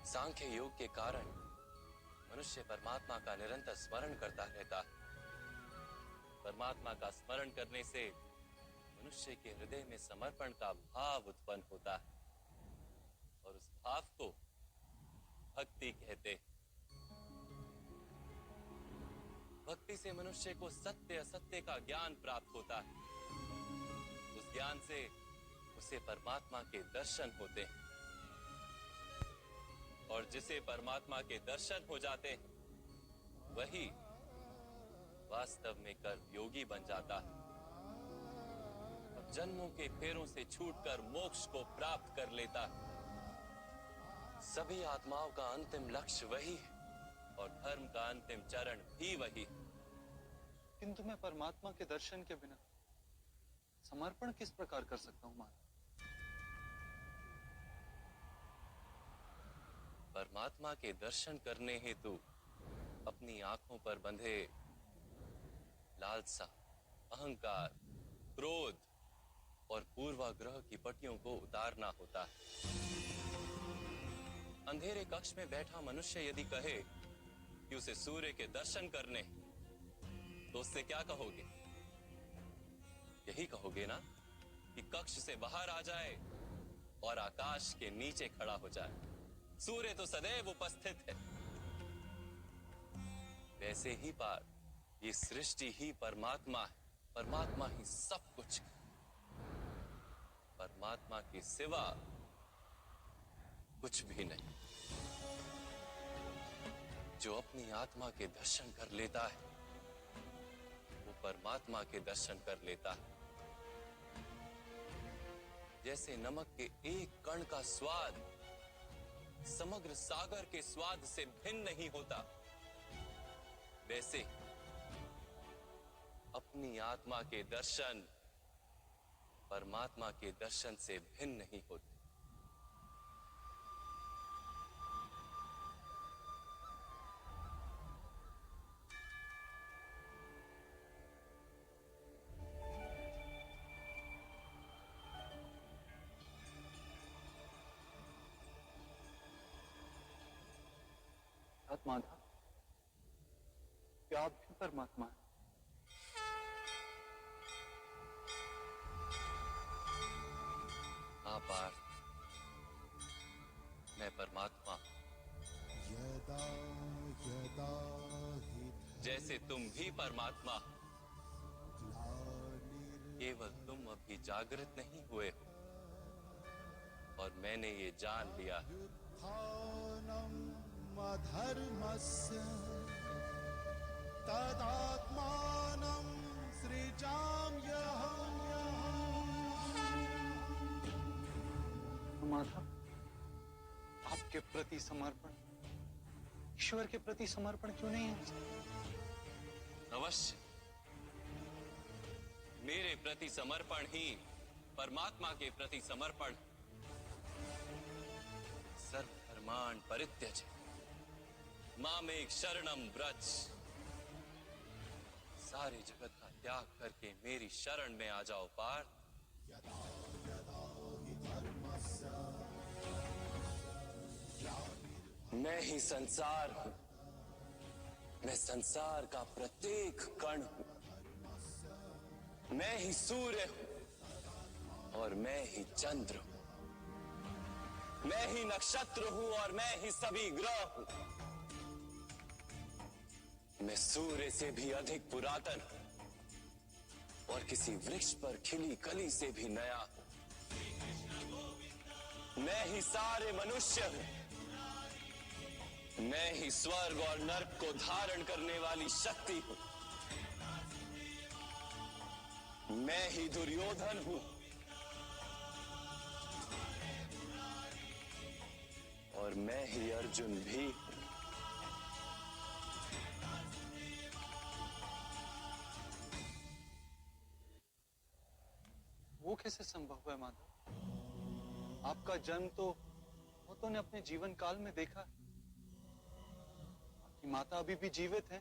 सांख्य योग के कारण मनुष्य परमात्मा का निरंतर स्मरण करता रहता है। परमात्मा का स्मरण करने से मनुष्य के हृदय में समर्पण का भाव उत्पन्न होता है और उस भाव को भक्ति कहते हैं। भक्ति से मनुष्य को सत्य असत्य का ज्ञान प्राप्त होता है। उस ज्ञान से उसे परमात्मा के दर्शन होते हैं, और जिसे परमात्मा के दर्शन हो जाते हैं वही वास्तव में कर्म योगी बन जाता है। अब जन्मों के फेरों से छूटकर मोक्ष को प्राप्त कर लेता है। सभी आत्माओं का अंतिम लक्ष्य वही है और धर्म का अंतिम चरण भी वही है। किंतु मैं परमात्मा के दर्शन के बिना समर्पण किस प्रकार कर सकता हूं माता? परमात्मा के दर्शन करने हेतु अपनी आंखों पर बंधे लालसा, अहंकार, क्रोध और पूर्वाग्रह की पट्टियों को उतारना होता है। अंधेरे कक्ष में बैठा मनुष्य यदि कहे कि उसे सूर्य के दर्शन करने, तो उससे क्या कहोगे? यही कहोगे ना कि कक्ष से बाहर आ जाए और आकाश के नीचे खड़ा हो जाए। सूर्य तो सदैव उपस्थित है। वैसे ही पार्थ, ये सृष्टि ही परमात्मा है, परमात्मा ही सब कुछ है। परमात्मा के सिवा कुछ भी नहीं। जो अपनी आत्मा के दर्शन कर लेता है वो परमात्मा के दर्शन कर लेता है। जैसे नमक के एक कण का स्वाद समग्र सागर के स्वाद से भिन्न नहीं होता, वैसे अपनी आत्मा के दर्शन परमात्मा के दर्शन से भिन्न नहीं होते। माता, क्या आप भी परमात्मा है? हाँ पार्थ, मैं परमात्मा हूं। यदा यदा हि जैसे तुम भी परमात्मा हो, ग्लानिर् केवल तुम अभी जागृत नहीं हुए हो और मैंने ये जान लिया है। उत्थानम् अधर्मस्य तदात्मानं सृजाम्यहम्। माता, आपके प्रति समर्पण ईश्वर के प्रति समर्पण क्यों नहीं है? अवश्य, मेरे प्रति समर्पण ही परमात्मा के प्रति समर्पण। सर्वधर्मान् परित्यज्य मामेक शरणं व्रज। सारे जगत का त्याग करके मेरी शरण में आ जाओ पार्थ। यदा यदा हि धर्मस्य मैं ही संसार हूं, मैं संसार का प्रत्येक कण हूं, मैं ही सूर्य हूं, और मैं ही चंद्र हूं, मैं ही नक्षत्र हूं और मैं ही सभी ग्रह हूं। मैं सूर्य से भी अधिक पुरातन हूं और किसी वृक्ष पर खिली कली से भी नया हूं। मैं ही सारे मनुष्य हूं, मैं ही स्वर्ग और नर्क को धारण करने वाली शक्ति हूं। मैं ही दुर्योधन हूं और मैं ही अर्जुन भी हूं। वो कैसे संभव है माधव? आपका जन्म तो बहुतों ने अपने जीवन काल में देखा। आपकी माता अभी भी जीवित है,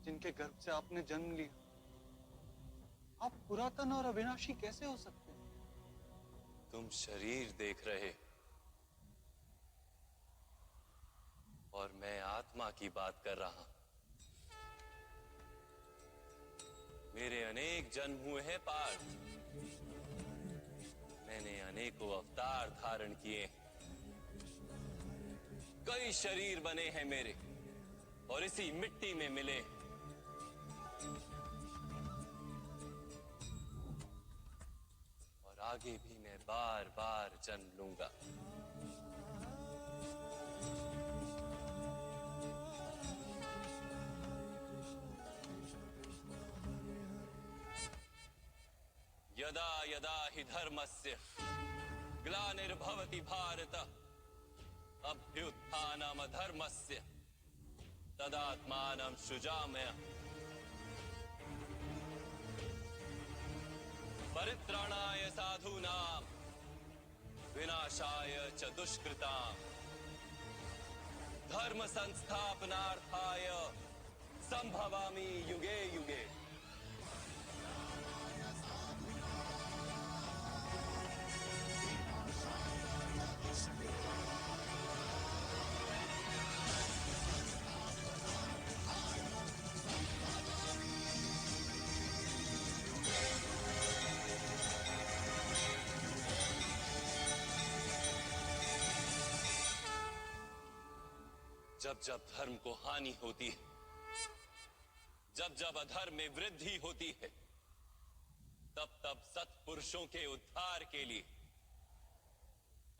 जिनके गर्भ से आपने जन्म लिया। आप पुरातन और अविनाशी कैसे हो सकते हैं? तुम शरीर देख रहे और मैं आत्मा की बात कर रहा हूं। मेरे अनेक जन्म हुए हैं पार्थ, मैंने अनेकों अवतार धारण किए, कई शरीर बने हैं मेरे और इसी मिट्टी में मिले। और आगे भी मैं बार बार जन्म लूंगा। यदा यदा हि धर्मस्य ग्लानिर्भवति भारत अभ्युत्थानमधर्मस्य तदात्मानं सृजाम्यहम्। परित्राणाय साधूनां विनाशाय च दुष्कृतां धर्म संस्थापनार्थाय संभवामि युगे युगे। जब जब धर्म को हानि होती है, जब जब अधर्म में वृद्धि होती है, तब तब सत्पुरुषों के उद्धार के लिए,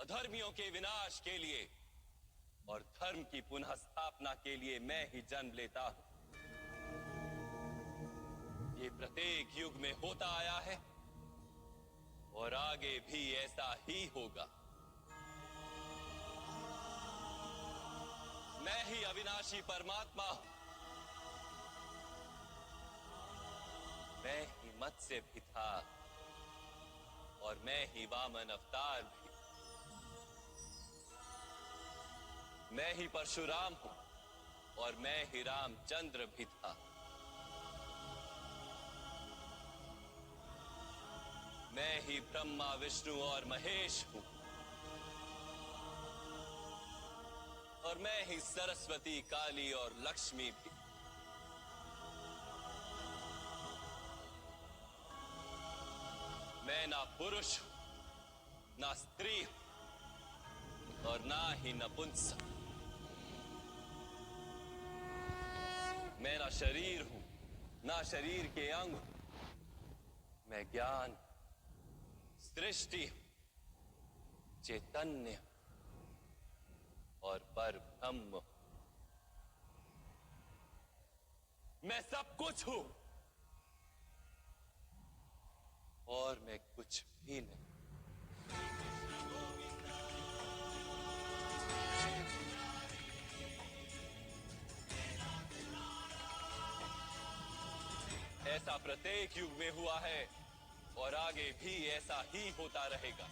अधर्मियों के विनाश के लिए और धर्म की पुनः स्थापना के लिए मैं ही जन्म लेता हूं। ये प्रत्येक युग में होता आया है और आगे भी ऐसा ही होगा। मैं ही अविनाशी परमात्मा हूं, मैं ही मत्स्य भी था और मैं ही वामन अवतार भी। मैं ही परशुराम हूं और मैं ही रामचंद्र भी था। मैं ही ब्रह्मा विष्णु और महेश हूं और मैं ही सरस्वती काली और लक्ष्मी भी। मैं ना पुरुष हूं, ना स्त्री हूं और ना ही नपुंसक। मैं ना शरीर हूं, ना शरीर के अंग। मैं ज्ञान, सृष्टि, चैतन्य और पर ब्रह्म। मैं सब कुछ हूं और मैं कुछ भी नहीं। ऐसा प्रत्येक युग में हुआ है और आगे भी ऐसा ही होता रहेगा।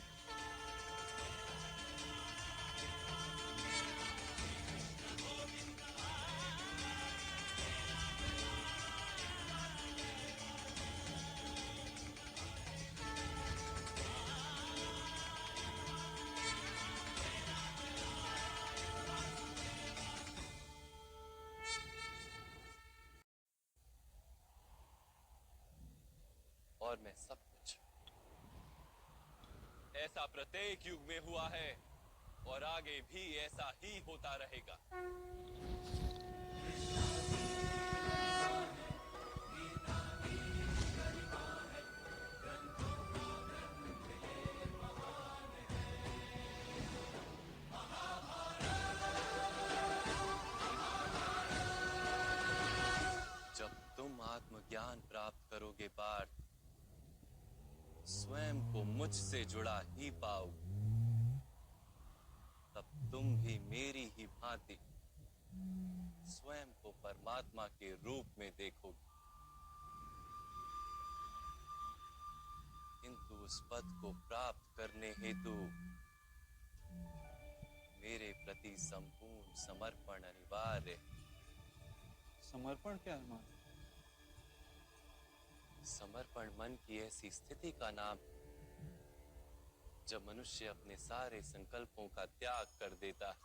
और मैं सब कुछ ऐसा प्रत्येक युग में हुआ है और आगे भी ऐसा ही होता रहेगा। जब तुम आत्मज्ञान प्राप्त करोगे पार्थ, स्वयं को मुझसे जुड़ा ही पाओगे। तब तुम भी मेरी ही भांति स्वयं को परमात्मा के रूप में देखोगे। किंतु उस पद को प्राप्त करने हेतु मेरे प्रति संपूर्ण समर्पण अनिवार्य है। समर्पण क्या है मां? समर्पण मन की ऐसी स्थिति का नाम है जब मनुष्य अपने सारे संकल्पों का त्याग कर देता है,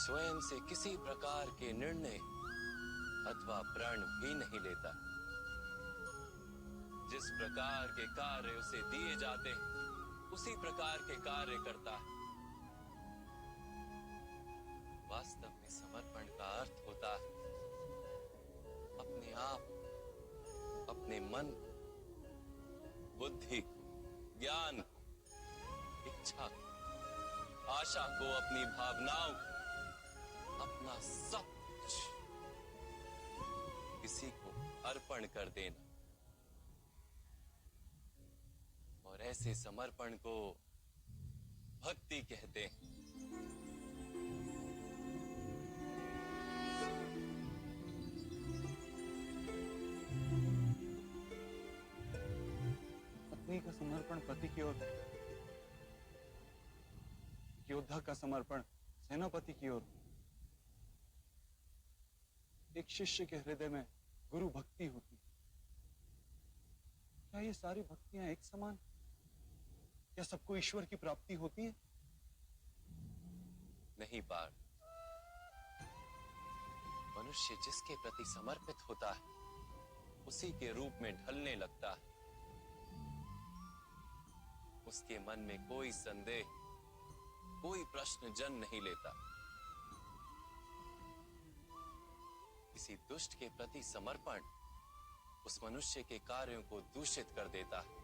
स्वयं से किसी प्रकार के निर्णय अथवा प्रण भी नहीं लेता। जिस प्रकार के कार्य उसे दिए जाते हैं उसी प्रकार के कार्य करता है। वास्तव में समर्पण का अर्थ होता है अपने आप, अपने मन, बुद्धि, ज्ञान, इच्छा, आशा को, अपनी भावनाओं, अपना सब कुछ किसी को अर्पण कर देना। और ऐसे समर्पण को भक्ति कहते हैं। पत्नी का समर्पण पति की ओर, योद्धा का समर्पण सेनापति की ओर, एक शिष्य के हृदय में गुरु भक्ति होती। क्या ये सारी भक्तियां एक समान? क्या सबको ईश्वर की प्राप्ति होती है? नहीं पार्थ, मनुष्य जिसके प्रति समर्पित होता है उसी के रूप में ढलने लगता है। उसके मन में कोई संदेह, कोई प्रश्न जन्म नहीं लेता। किसी दुष्ट के प्रति समर्पण उस मनुष्य के कार्यों को दूषित कर देता है।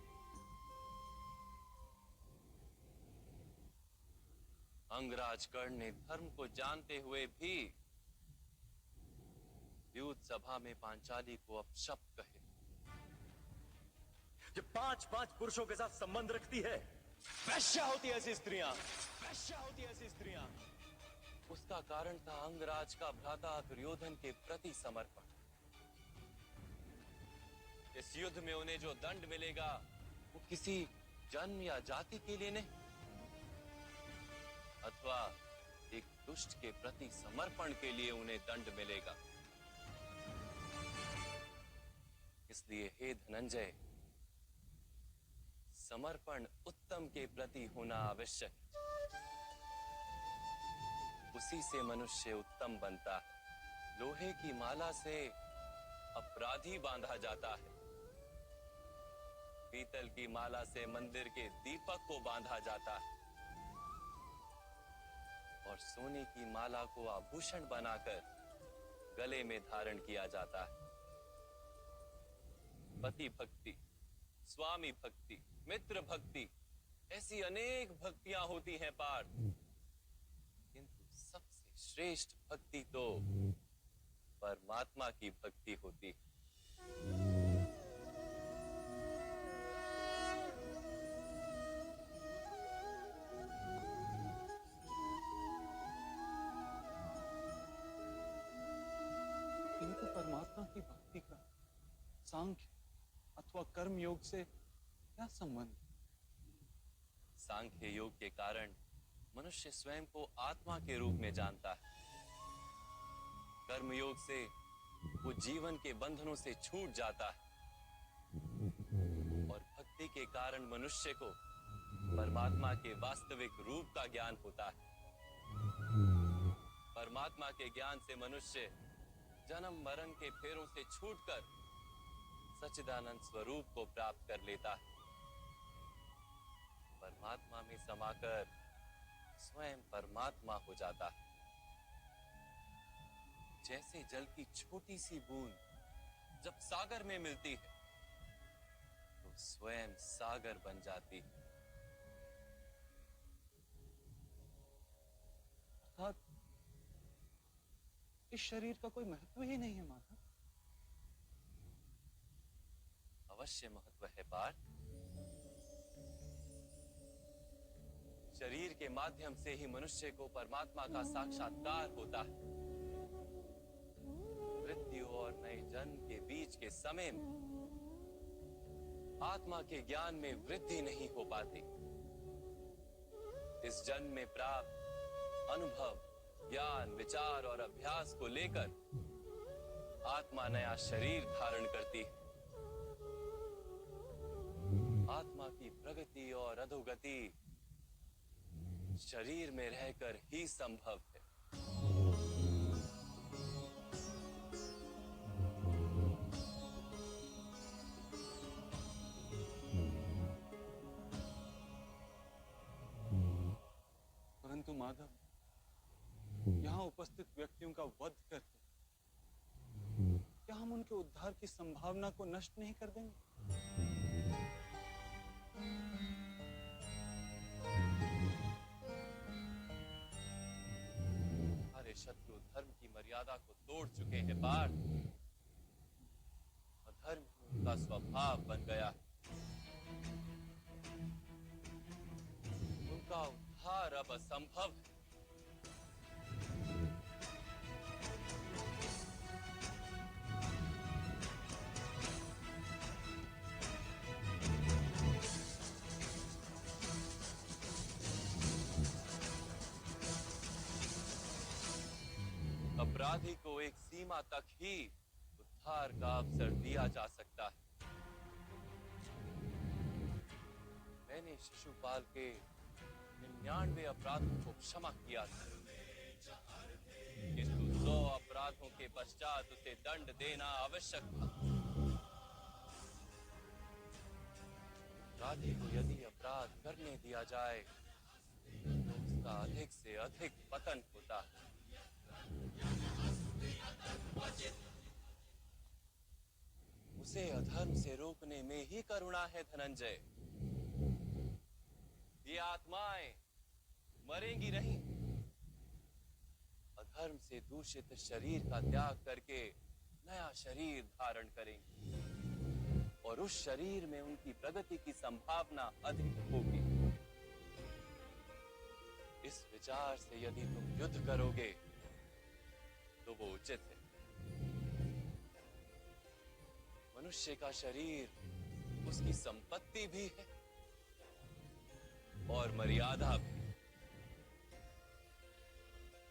अंगराज कर्ण ने धर्म को जानते हुए भी युद्ध सभा में पांचाली को अपशब्द कहे। ये 5-5 पुरुषों के साथ संबंध रखती है। वैश्या होती है ऐसी स्त्रियां, वैश्या होती है ऐसी स्त्रियां। उसका कारण था अंगराज का भ्राता दुर्योधन के प्रति समर्पण। इस युद्ध में उन्हें जो दंड मिलेगा वो किसी जन्म या जाति के लिए नहीं, अथवा एक दुष्ट के प्रति समर्पण के लिए उन्हें दंड मिलेगा। इसलिए हे धनंजय, समर्पण उत्तम के प्रति होना आवश्यक है। उसी से मनुष्य उत्तम बनता है। लोहे की माला से अपराधी बांधा जाता है, पीतल की माला से मंदिर के दीपक को बांधा जाता है, और सोने की माला को आभूषण बनाकर गले में धारण किया जाता है। पति भक्ति, स्वामी भक्ति, मित्र भक्ति, ऐसी अनेक भक्तियां होती हैं पार्थ, किंतु सबसे श्रेष्ठ भक्ति तो परमात्मा की भक्ति होती है। किंतु परमात्मा की भक्ति का सांख्य अथवा कर्म योग से क्या संबंध? सांख्य योग के कारण मनुष्य स्वयं को आत्मा के रूप में जानता है। कर्म योग से वो जीवन के बंधनों से छूट जाता है, और भक्ति के कारण मनुष्य को परमात्मा के वास्तविक रूप का ज्ञान होता है। परमात्मा के ज्ञान से मनुष्य जन्म मरण के फेरों से छूटकर सच्चिदानंद स्वरूप को प्राप्त कर लेता है। आत्मा में समाकर स्वयं परमात्मा हो जाता है। जैसे जल की छोटी सी बूंद जब सागर में मिलती है तो स्वयं सागर बन जाती है। अर्थात इस शरीर का कोई महत्व ही नहीं है माधव। अवश्य महत्व है पार्थ। शरीर के माध्यम से ही मनुष्य को परमात्मा का साक्षात्कार होता है। मृत्यु और नए जन्म के बीच के समय में आत्मा के ज्ञान में वृद्धि नहीं हो पाती। इस जन्म में प्राप्त अनुभव, ज्ञान, विचार और अभ्यास को लेकर आत्मा नया शरीर धारण करती है। आत्मा की प्रगति और अधोगति शरीर में रहकर ही संभव है। परंतु माधव, यहाँ उपस्थित व्यक्तियों का वध करके क्या हम उनके उद्धार की संभावना को नष्ट नहीं कर देंगे? हमारे शत्रु धर्म की मर्यादा को तोड़ चुके हैं पार्थ। अधर्म उनका स्वभाव बन गया है। उनका उद्धार अब असंभव है। अपराधी को एक सीमा तक ही उद्धार का अवसर दिया जा सकता है। मैंने शिशुपाल के 99 अपराधों को क्षमा किया था, किंतु 100 अपराधों के पश्चात उसे दंड देना आवश्यक था। अपराधी को यदि अपराध करने दिया जाए तो उसका अधिक से अधिक पतन होता है। उसे अधर्म से रोकने में ही करुणा है धनंजय। ये आत्माएं मरेंगी नहीं। अधर्म से दूषित शरीर का त्याग करके नया शरीर धारण करेंगी और उस शरीर में उनकी प्रगति की संभावना अधिक होगी। इस विचार से यदि तुम युद्ध करोगे तो वो उचित है। मनुष्य का शरीर उसकी संपत्ति भी है और मर्यादा भी।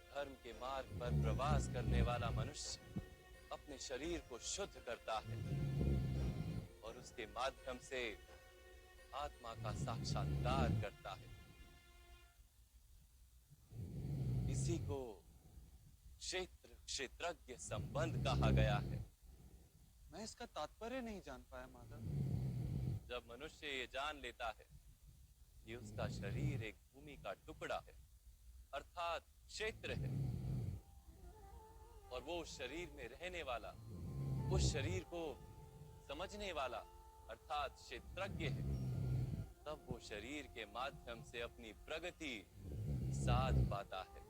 धर्म के मार्ग पर प्रवास करने वाला मनुष्य अपने शरीर को शुद्ध करता है और उसके माध्यम से आत्मा का साक्षात्कार करता है। इसी को क्षेत्र क्षेत्रज्ञ संबंध कहा गया है। मैं इसका तात्पर्य नहीं जान पाया माधव। जब मनुष्य ये जान लेता है कि उसका शरीर एक भूमि का टुकड़ा है, अर्थात क्षेत्र है, और वो उस शरीर में रहने वाला, उस शरीर को समझने वाला अर्थात क्षेत्रज्ञ है, तब वो शरीर के माध्यम से अपनी प्रगति साध पाता है।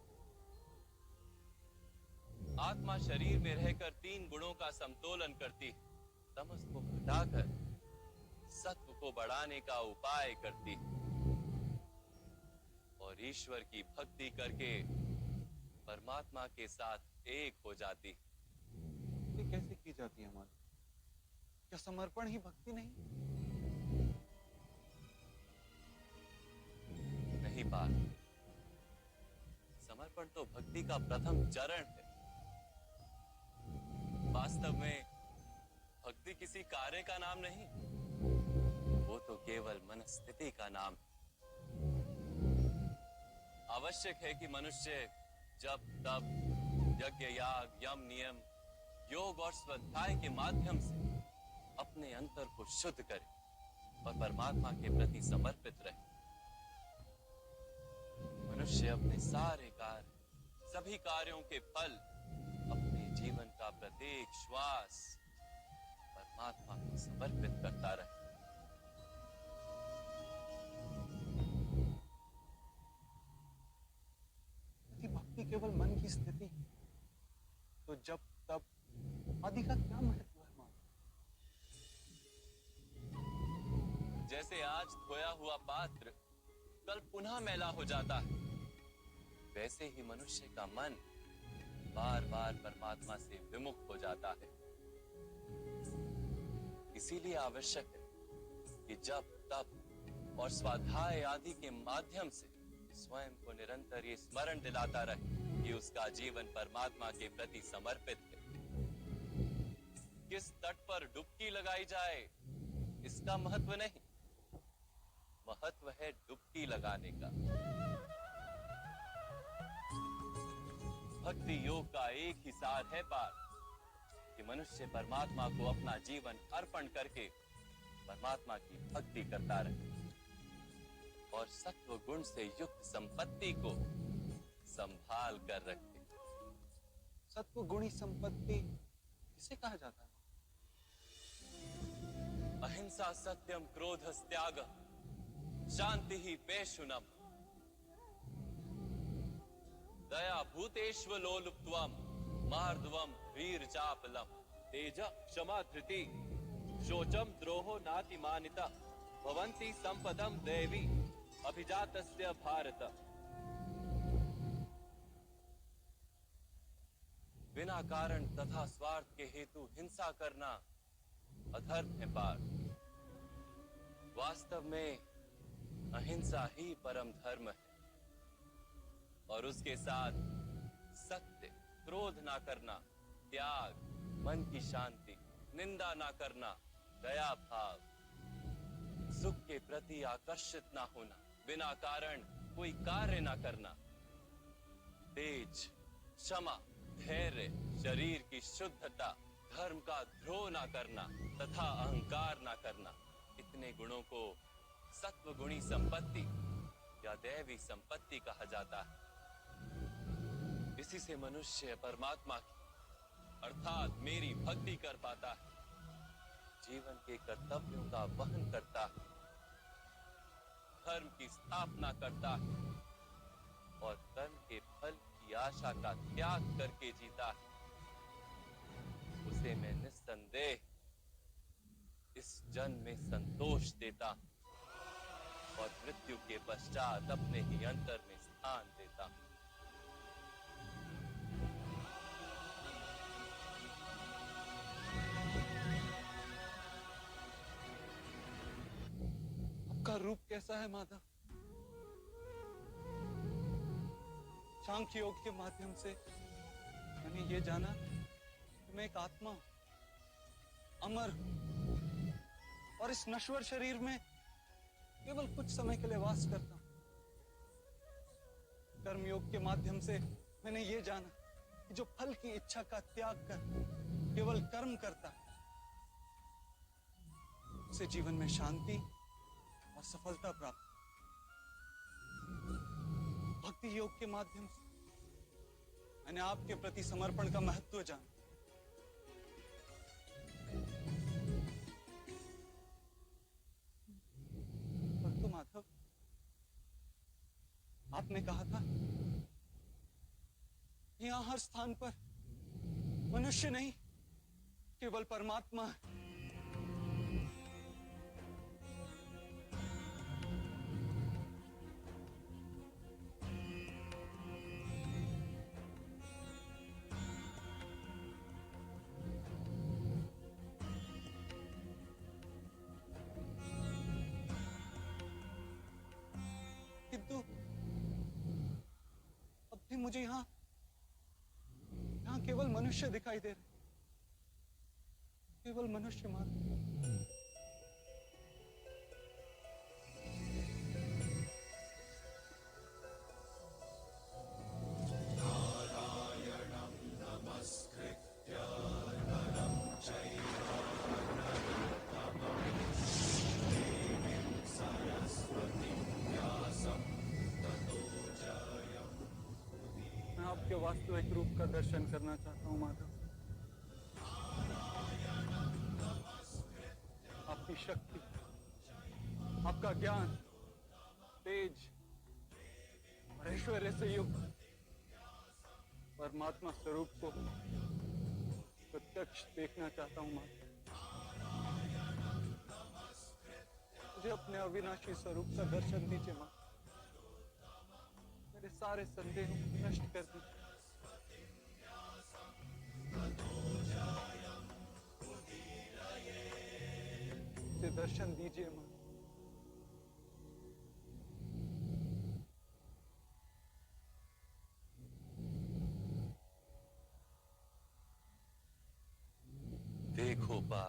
आत्मा शरीर में रहकर 3 गुणों का समतोलन करती है। तमस को घटाकर सत्व को बढ़ाने का उपाय करती है और ईश्वर की भक्ति करके परमात्मा के साथ एक हो जाती है। ये कैसे की जाती है माधव? क्या समर्पण ही भक्ति नहीं? नहीं पार्थ, समर्पण तो भक्ति का प्रथम चरण है। वास्तव में भक्ति किसी कार्य का नाम नहीं, वो तो केवल मनस्थिति का नाम है। आवश्यक है कि मनुष्य जब तब यज्ञ, याग, यम, नियम, योग और स्वाध्याय के माध्यम से अपने अंतर को शुद्ध करे और परमात्मा के प्रति समर्पित रहे। मनुष्य अपने सारे कार्य, सभी कार्यों के फल, अपने जीवन का प्रत्येक श्वास परमात्मा को समर्पित करता रहे। यदि भक्ति केवल मन की स्थिति है, तो जब तब आदि का क्या महत्व है मां? जैसे आज धोया हुआ पात्र कल पुनः मैला हो जाता है, वैसे ही मनुष्य का मन बार बार परमात्मा से विमुख हो जाता है। इसीलिए आवश्यक है कि जब तप और स्वाध्याय आदि के माध्यम से स्वयं को निरंतर ये स्मरण दिलाता रहे कि उसका जीवन परमात्मा के प्रति समर्पित है। किस तट पर डुबकी लगाई जाए इसका महत्व नहीं, महत्व है डुबकी लगाने का। भक्ति योग का एक ही सार है पार कि मनुष्य परमात्मा को अपना जीवन अर्पण करके परमात्मा की भक्ति करता रहे और सत्व गुण से युक्त संपत्ति को संभाल कर रखे। सत्व गुणी संपत्ति किसे कहा जाता है? अहिंसा सत्यम क्रोध त्याग शांति ही पेशुनम दया भूतेष्व लोलुप्त्वम मार्दवम वीर चापलम तेज क्षमा धृति शोचम द्रोहो नातिमानिता भवन्ति संपदम देवी अभिजातस्य भारत। बिना कारण तथा स्वार्थ के हेतु हिंसा करना अधर्म है पार। वास्तव में अहिंसा ही परम धर्म है और उसके साथ सत्य, क्रोध ना करना, त्याग, मन की शांति, निंदा ना करना, दया भाव, सुख के प्रति आकर्षित ना होना, बिना कारण कोई कार्य ना करना, तेज, क्षमा, धैर्य, शरीर की शुद्धता, धर्म का द्रोह ना करना तथा अहंकार ना करना, इतने गुणों को सत्व गुणी संपत्ति या दैवी संपत्ति कहा जाता है। इसी से मनुष्य परमात्मा की अर्थात मेरी भक्ति कर पाता है, जीवन के कर्तव्यों का वहन करता है, धर्म की स्थापना करता है और कर्म के फल की आशा का त्याग करके जीता है। उसे मैं निस्संदेह इस जन्म में संतोष देता और मृत्यु के पश्चात अपने ही अंतर में स्थान देता। आपका रूप कैसा है माधव? सांख्य योग के माध्यम से मैंने ये जाना कि मैं एक आत्मा हूं, अमर हूं और इस नश्वर शरीर में केवल कुछ समय के लिए वास करता हूं। कर्मयोग के माध्यम से मैंने ये जाना कि जो फल की इच्छा का त्याग कर केवल कर्म करता है, उसे जीवन में शांति और सफलता प्राप्त। भक्ति योग के माध्यम से मैंने आपके प्रति समर्पण का महत्व जाना। परंतु माधव, आपने कहा था यहां हर स्थान पर मनुष्य नहीं केवल परमात्मा है। किंतु अब भी मुझे यहां केवल मनुष्य दिखाई दे रहे, केवल मनुष्य मात्र। आपके वास्तविक रूप का दर्शन करना चाहता हूँ माधव। आपकी शक्ति, आपका ज्ञान, तेज और ऐश्वर्य से युक्त परमात्मा स्वरूप को प्रत्यक्ष देखना चाहता हूँ माधव। मुझे अपने अविनाशी स्वरूप का दर्शन दीजिए माँ। मेरे सारे संदेहों को नष्ट कर दीजिए। मुझे दर्शन दीजिए माँ। देखो बा,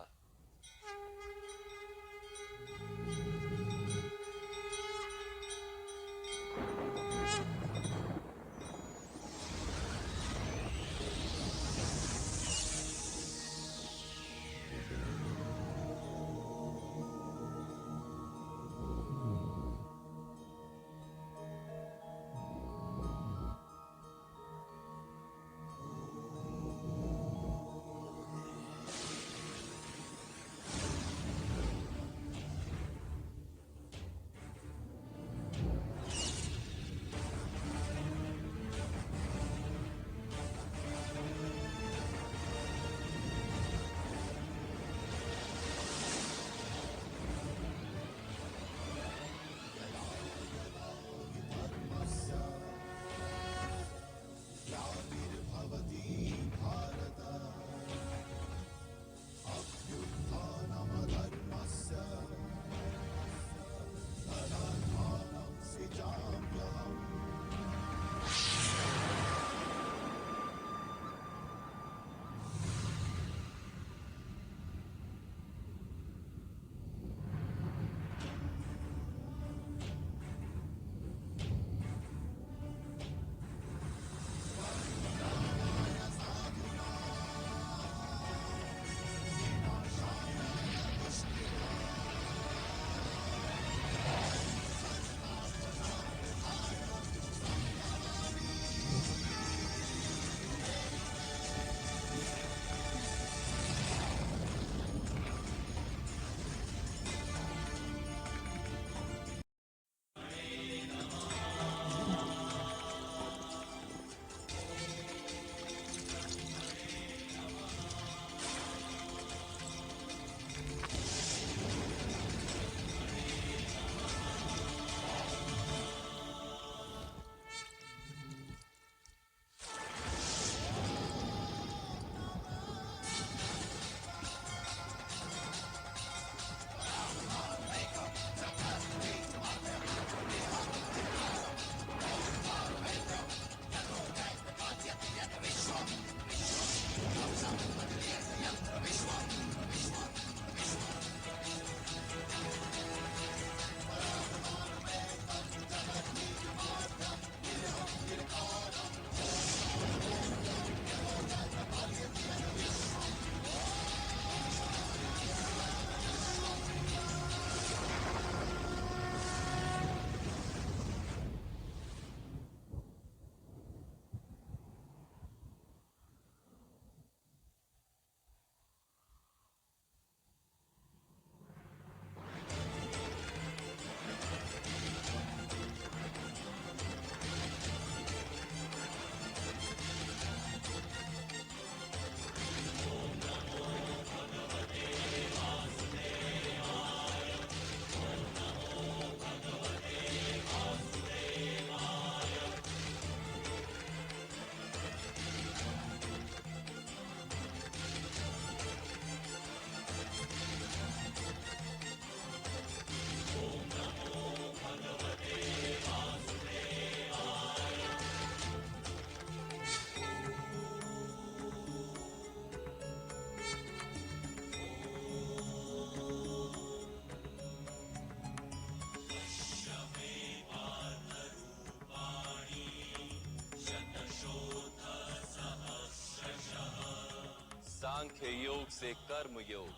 सांख्य योग से कर्म योग,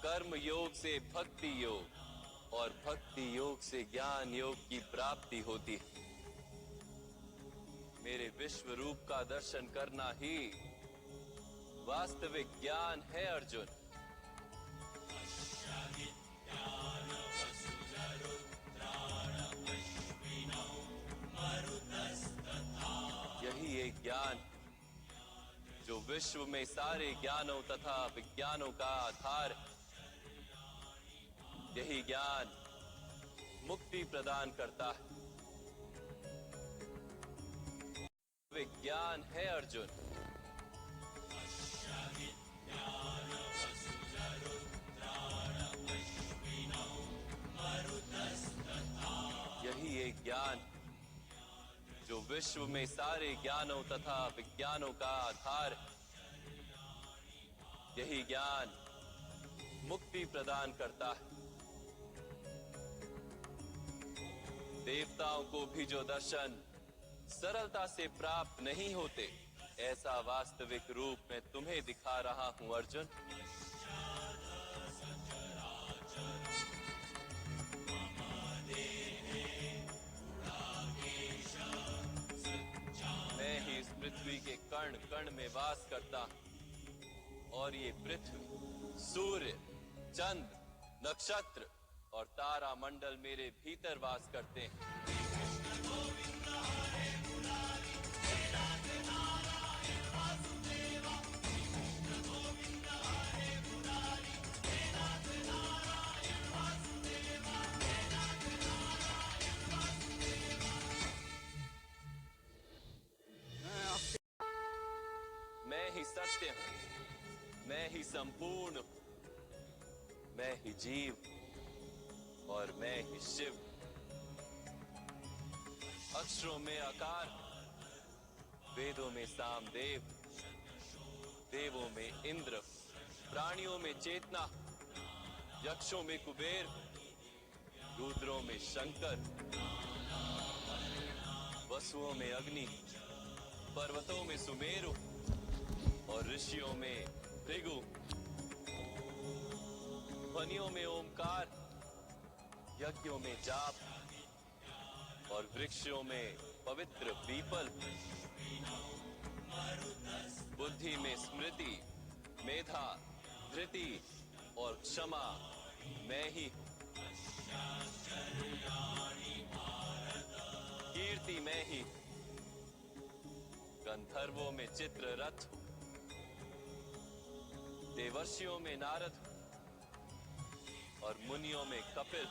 कर्म योग से भक्ति योग और भक्ति योग से ज्ञान योग की प्राप्ति होती है। मेरे विश्व रूप का दर्शन करना ही वास्तविक ज्ञान है अर्जुन। यही एक ज्ञान जो विश्व में सारे ज्ञानों तथा विज्ञानों का आधार है। यही ज्ञान मुक्ति प्रदान करता है। विज्ञान है अर्जुन। यही एक ज्ञान जो विश्व में सारे ज्ञानों तथा विज्ञानों का आधार है। यही ज्ञान मुक्ति प्रदान करता है। देवताओं को भी जो दर्शन सरलता से प्राप्त नहीं होते, ऐसा वास्तविक रूप में तुम्हें दिखा रहा हूं अर्जुन। मैं ही इस पृथ्वी के कण कण में वास करता हूं और ये पृथ्वी, सूर्य, चंद्र, नक्षत्र और तारा मंडल मेरे भीतर वास करते हैं। मैं ही सत्य हूं, मैं ही संपूर्ण हूं, मैं ही जीव और मैं ही शिव। अक्षरों में आकार, वेदों में सामदेव, देवों में इंद्र, प्राणियों में चेतना, यक्षों में कुबेर, रुद्रों में शंकर, वसुओं में अग्नि, पर्वतों में सुमेरु और ऋषियों में भृगु, ध्वनियों में ओमकार, यज्ञों में जाप और वृक्षों में पवित्र पीपल, बुद्धि में स्मृति, मेधा, धृति और क्षमा मैं ही। कीर्ति मैं ही। गंधर्वों में चित्ररथ, देवर्षियों में नारद और मुनियों में कपिल,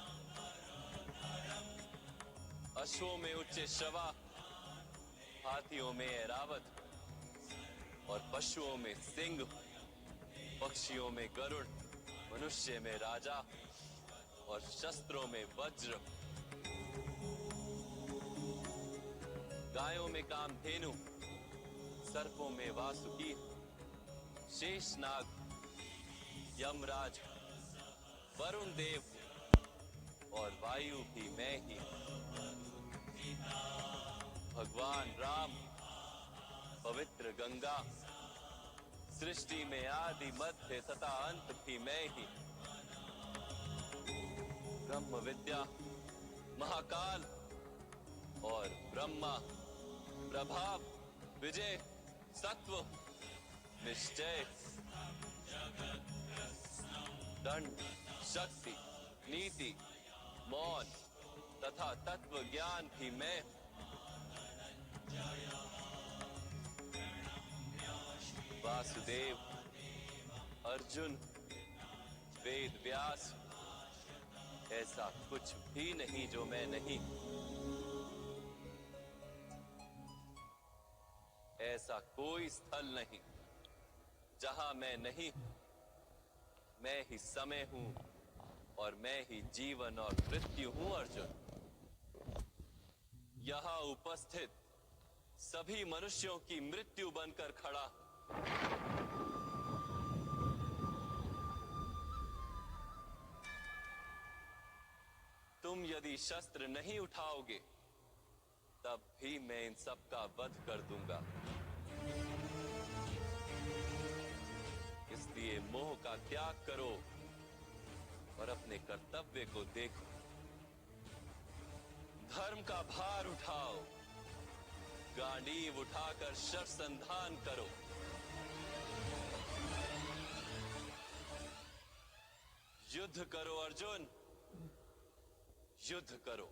अश्वों में उच्च श्रवा, हाथियों में ऐरावत और पशुओं में सिंह, पक्षियों में गरुड़, मनुष्य में राजा और शस्त्रों में वज्र, गायों में कामधेनु, सर्पों में वासुकी, शेषनाग, यमराज, वरुण देव और वायु भी मैं ही। भगवान राम, पवित्र गंगा, सृष्टि में आदि मध्य तथा अंत भी मैं ही। ब्रह्म विद्या, महाकाल और ब्रह्मा, प्रभाव, विजय, सत्व, निश्चय, दंड, शक्ति, नीति, मौन तथा तत्व ज्ञान भी मैं। वासुदेव, अर्जुन, वेद व्यास, ऐसा कुछ भी नहीं जो मैं नहीं। ऐसा कोई स्थल नहीं जहां मैं नहीं हूं। मैं ही समय हूं और मैं ही जीवन और मृत्यु हूं अर्जुन। यहां उपस्थित सभी मनुष्यों की मृत्यु बनकर खड़ा। तुम यदि शस्त्र नहीं उठाओगे तब भी मैं इन सब का वध कर दूंगा। इसलिए मोह का त्याग करो और अपने कर्तव्य को देखो। धर्म का भार उठाओ गांडीव उठाकर शरसंधान करो। युद्ध करो अर्जुन, युद्ध करो।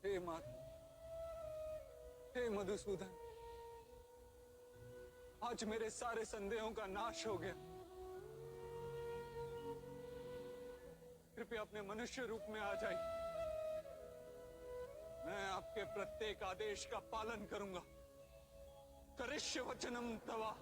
हे माता, हे मधुसूदन, आज मेरे सारे संदेहों का नाश हो गया। कृपया अपने मनुष्य रूप में आ जाइए। मैं आपके प्रत्येक आदेश का पालन करूंगा। करिष्य वचनम तवा।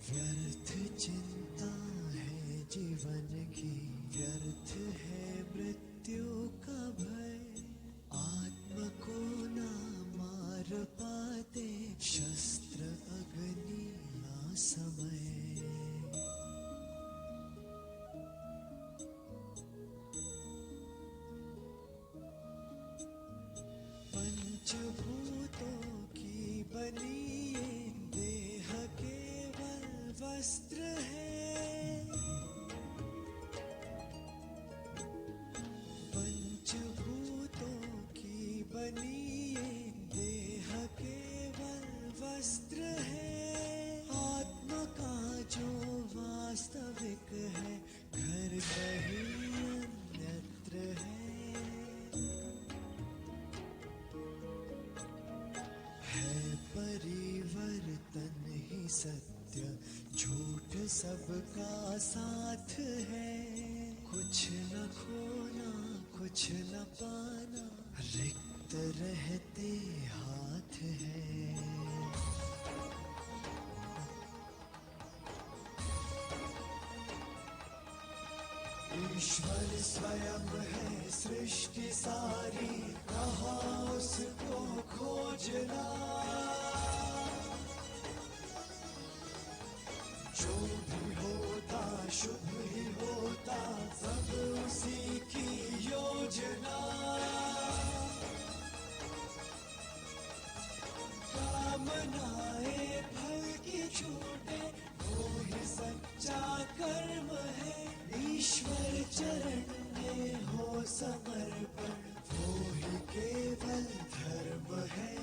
व्यर्थ चिंता है जीवन की, व्यर्थ है मृत्यु का भय। आत्म को ना मार पाते शस्त्र अग्नि असमय। पंचभूतों की बनी ये देह केवल वस्त्र है। पंचभूतों की बनी ये देह केवल वस्त्र है। आत्मा का जो वास्तविक है घर कहीं अन्यत्र है। परिवर्तन ही सत्य, झूठ सबका साथ है। कुछ न खोना कुछ न पाना, रिक्त रहते हाथ है। ईश्वर स्वयं है सृष्टि सारी, कहाँ उसको खोजना। जो भी होता शुभ ही होता, सब उसी की योजना। कामनाएं फल की छूटे, वो ही सच्चा कर्म है। ईश्वर चरण में हो समर्पण, वो ही केवल धर्म है।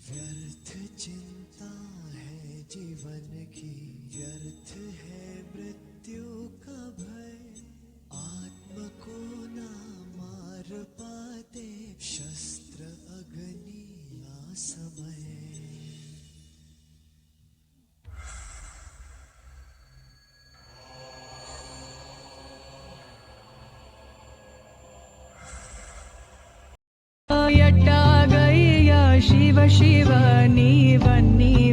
व्यर्थ चिंता है जीवन की, व्यर्थ है मृत्यु का भय। आत्म को ना मार पाते शस्त्र अग्नि असमय। शिव शिव नीवन्नी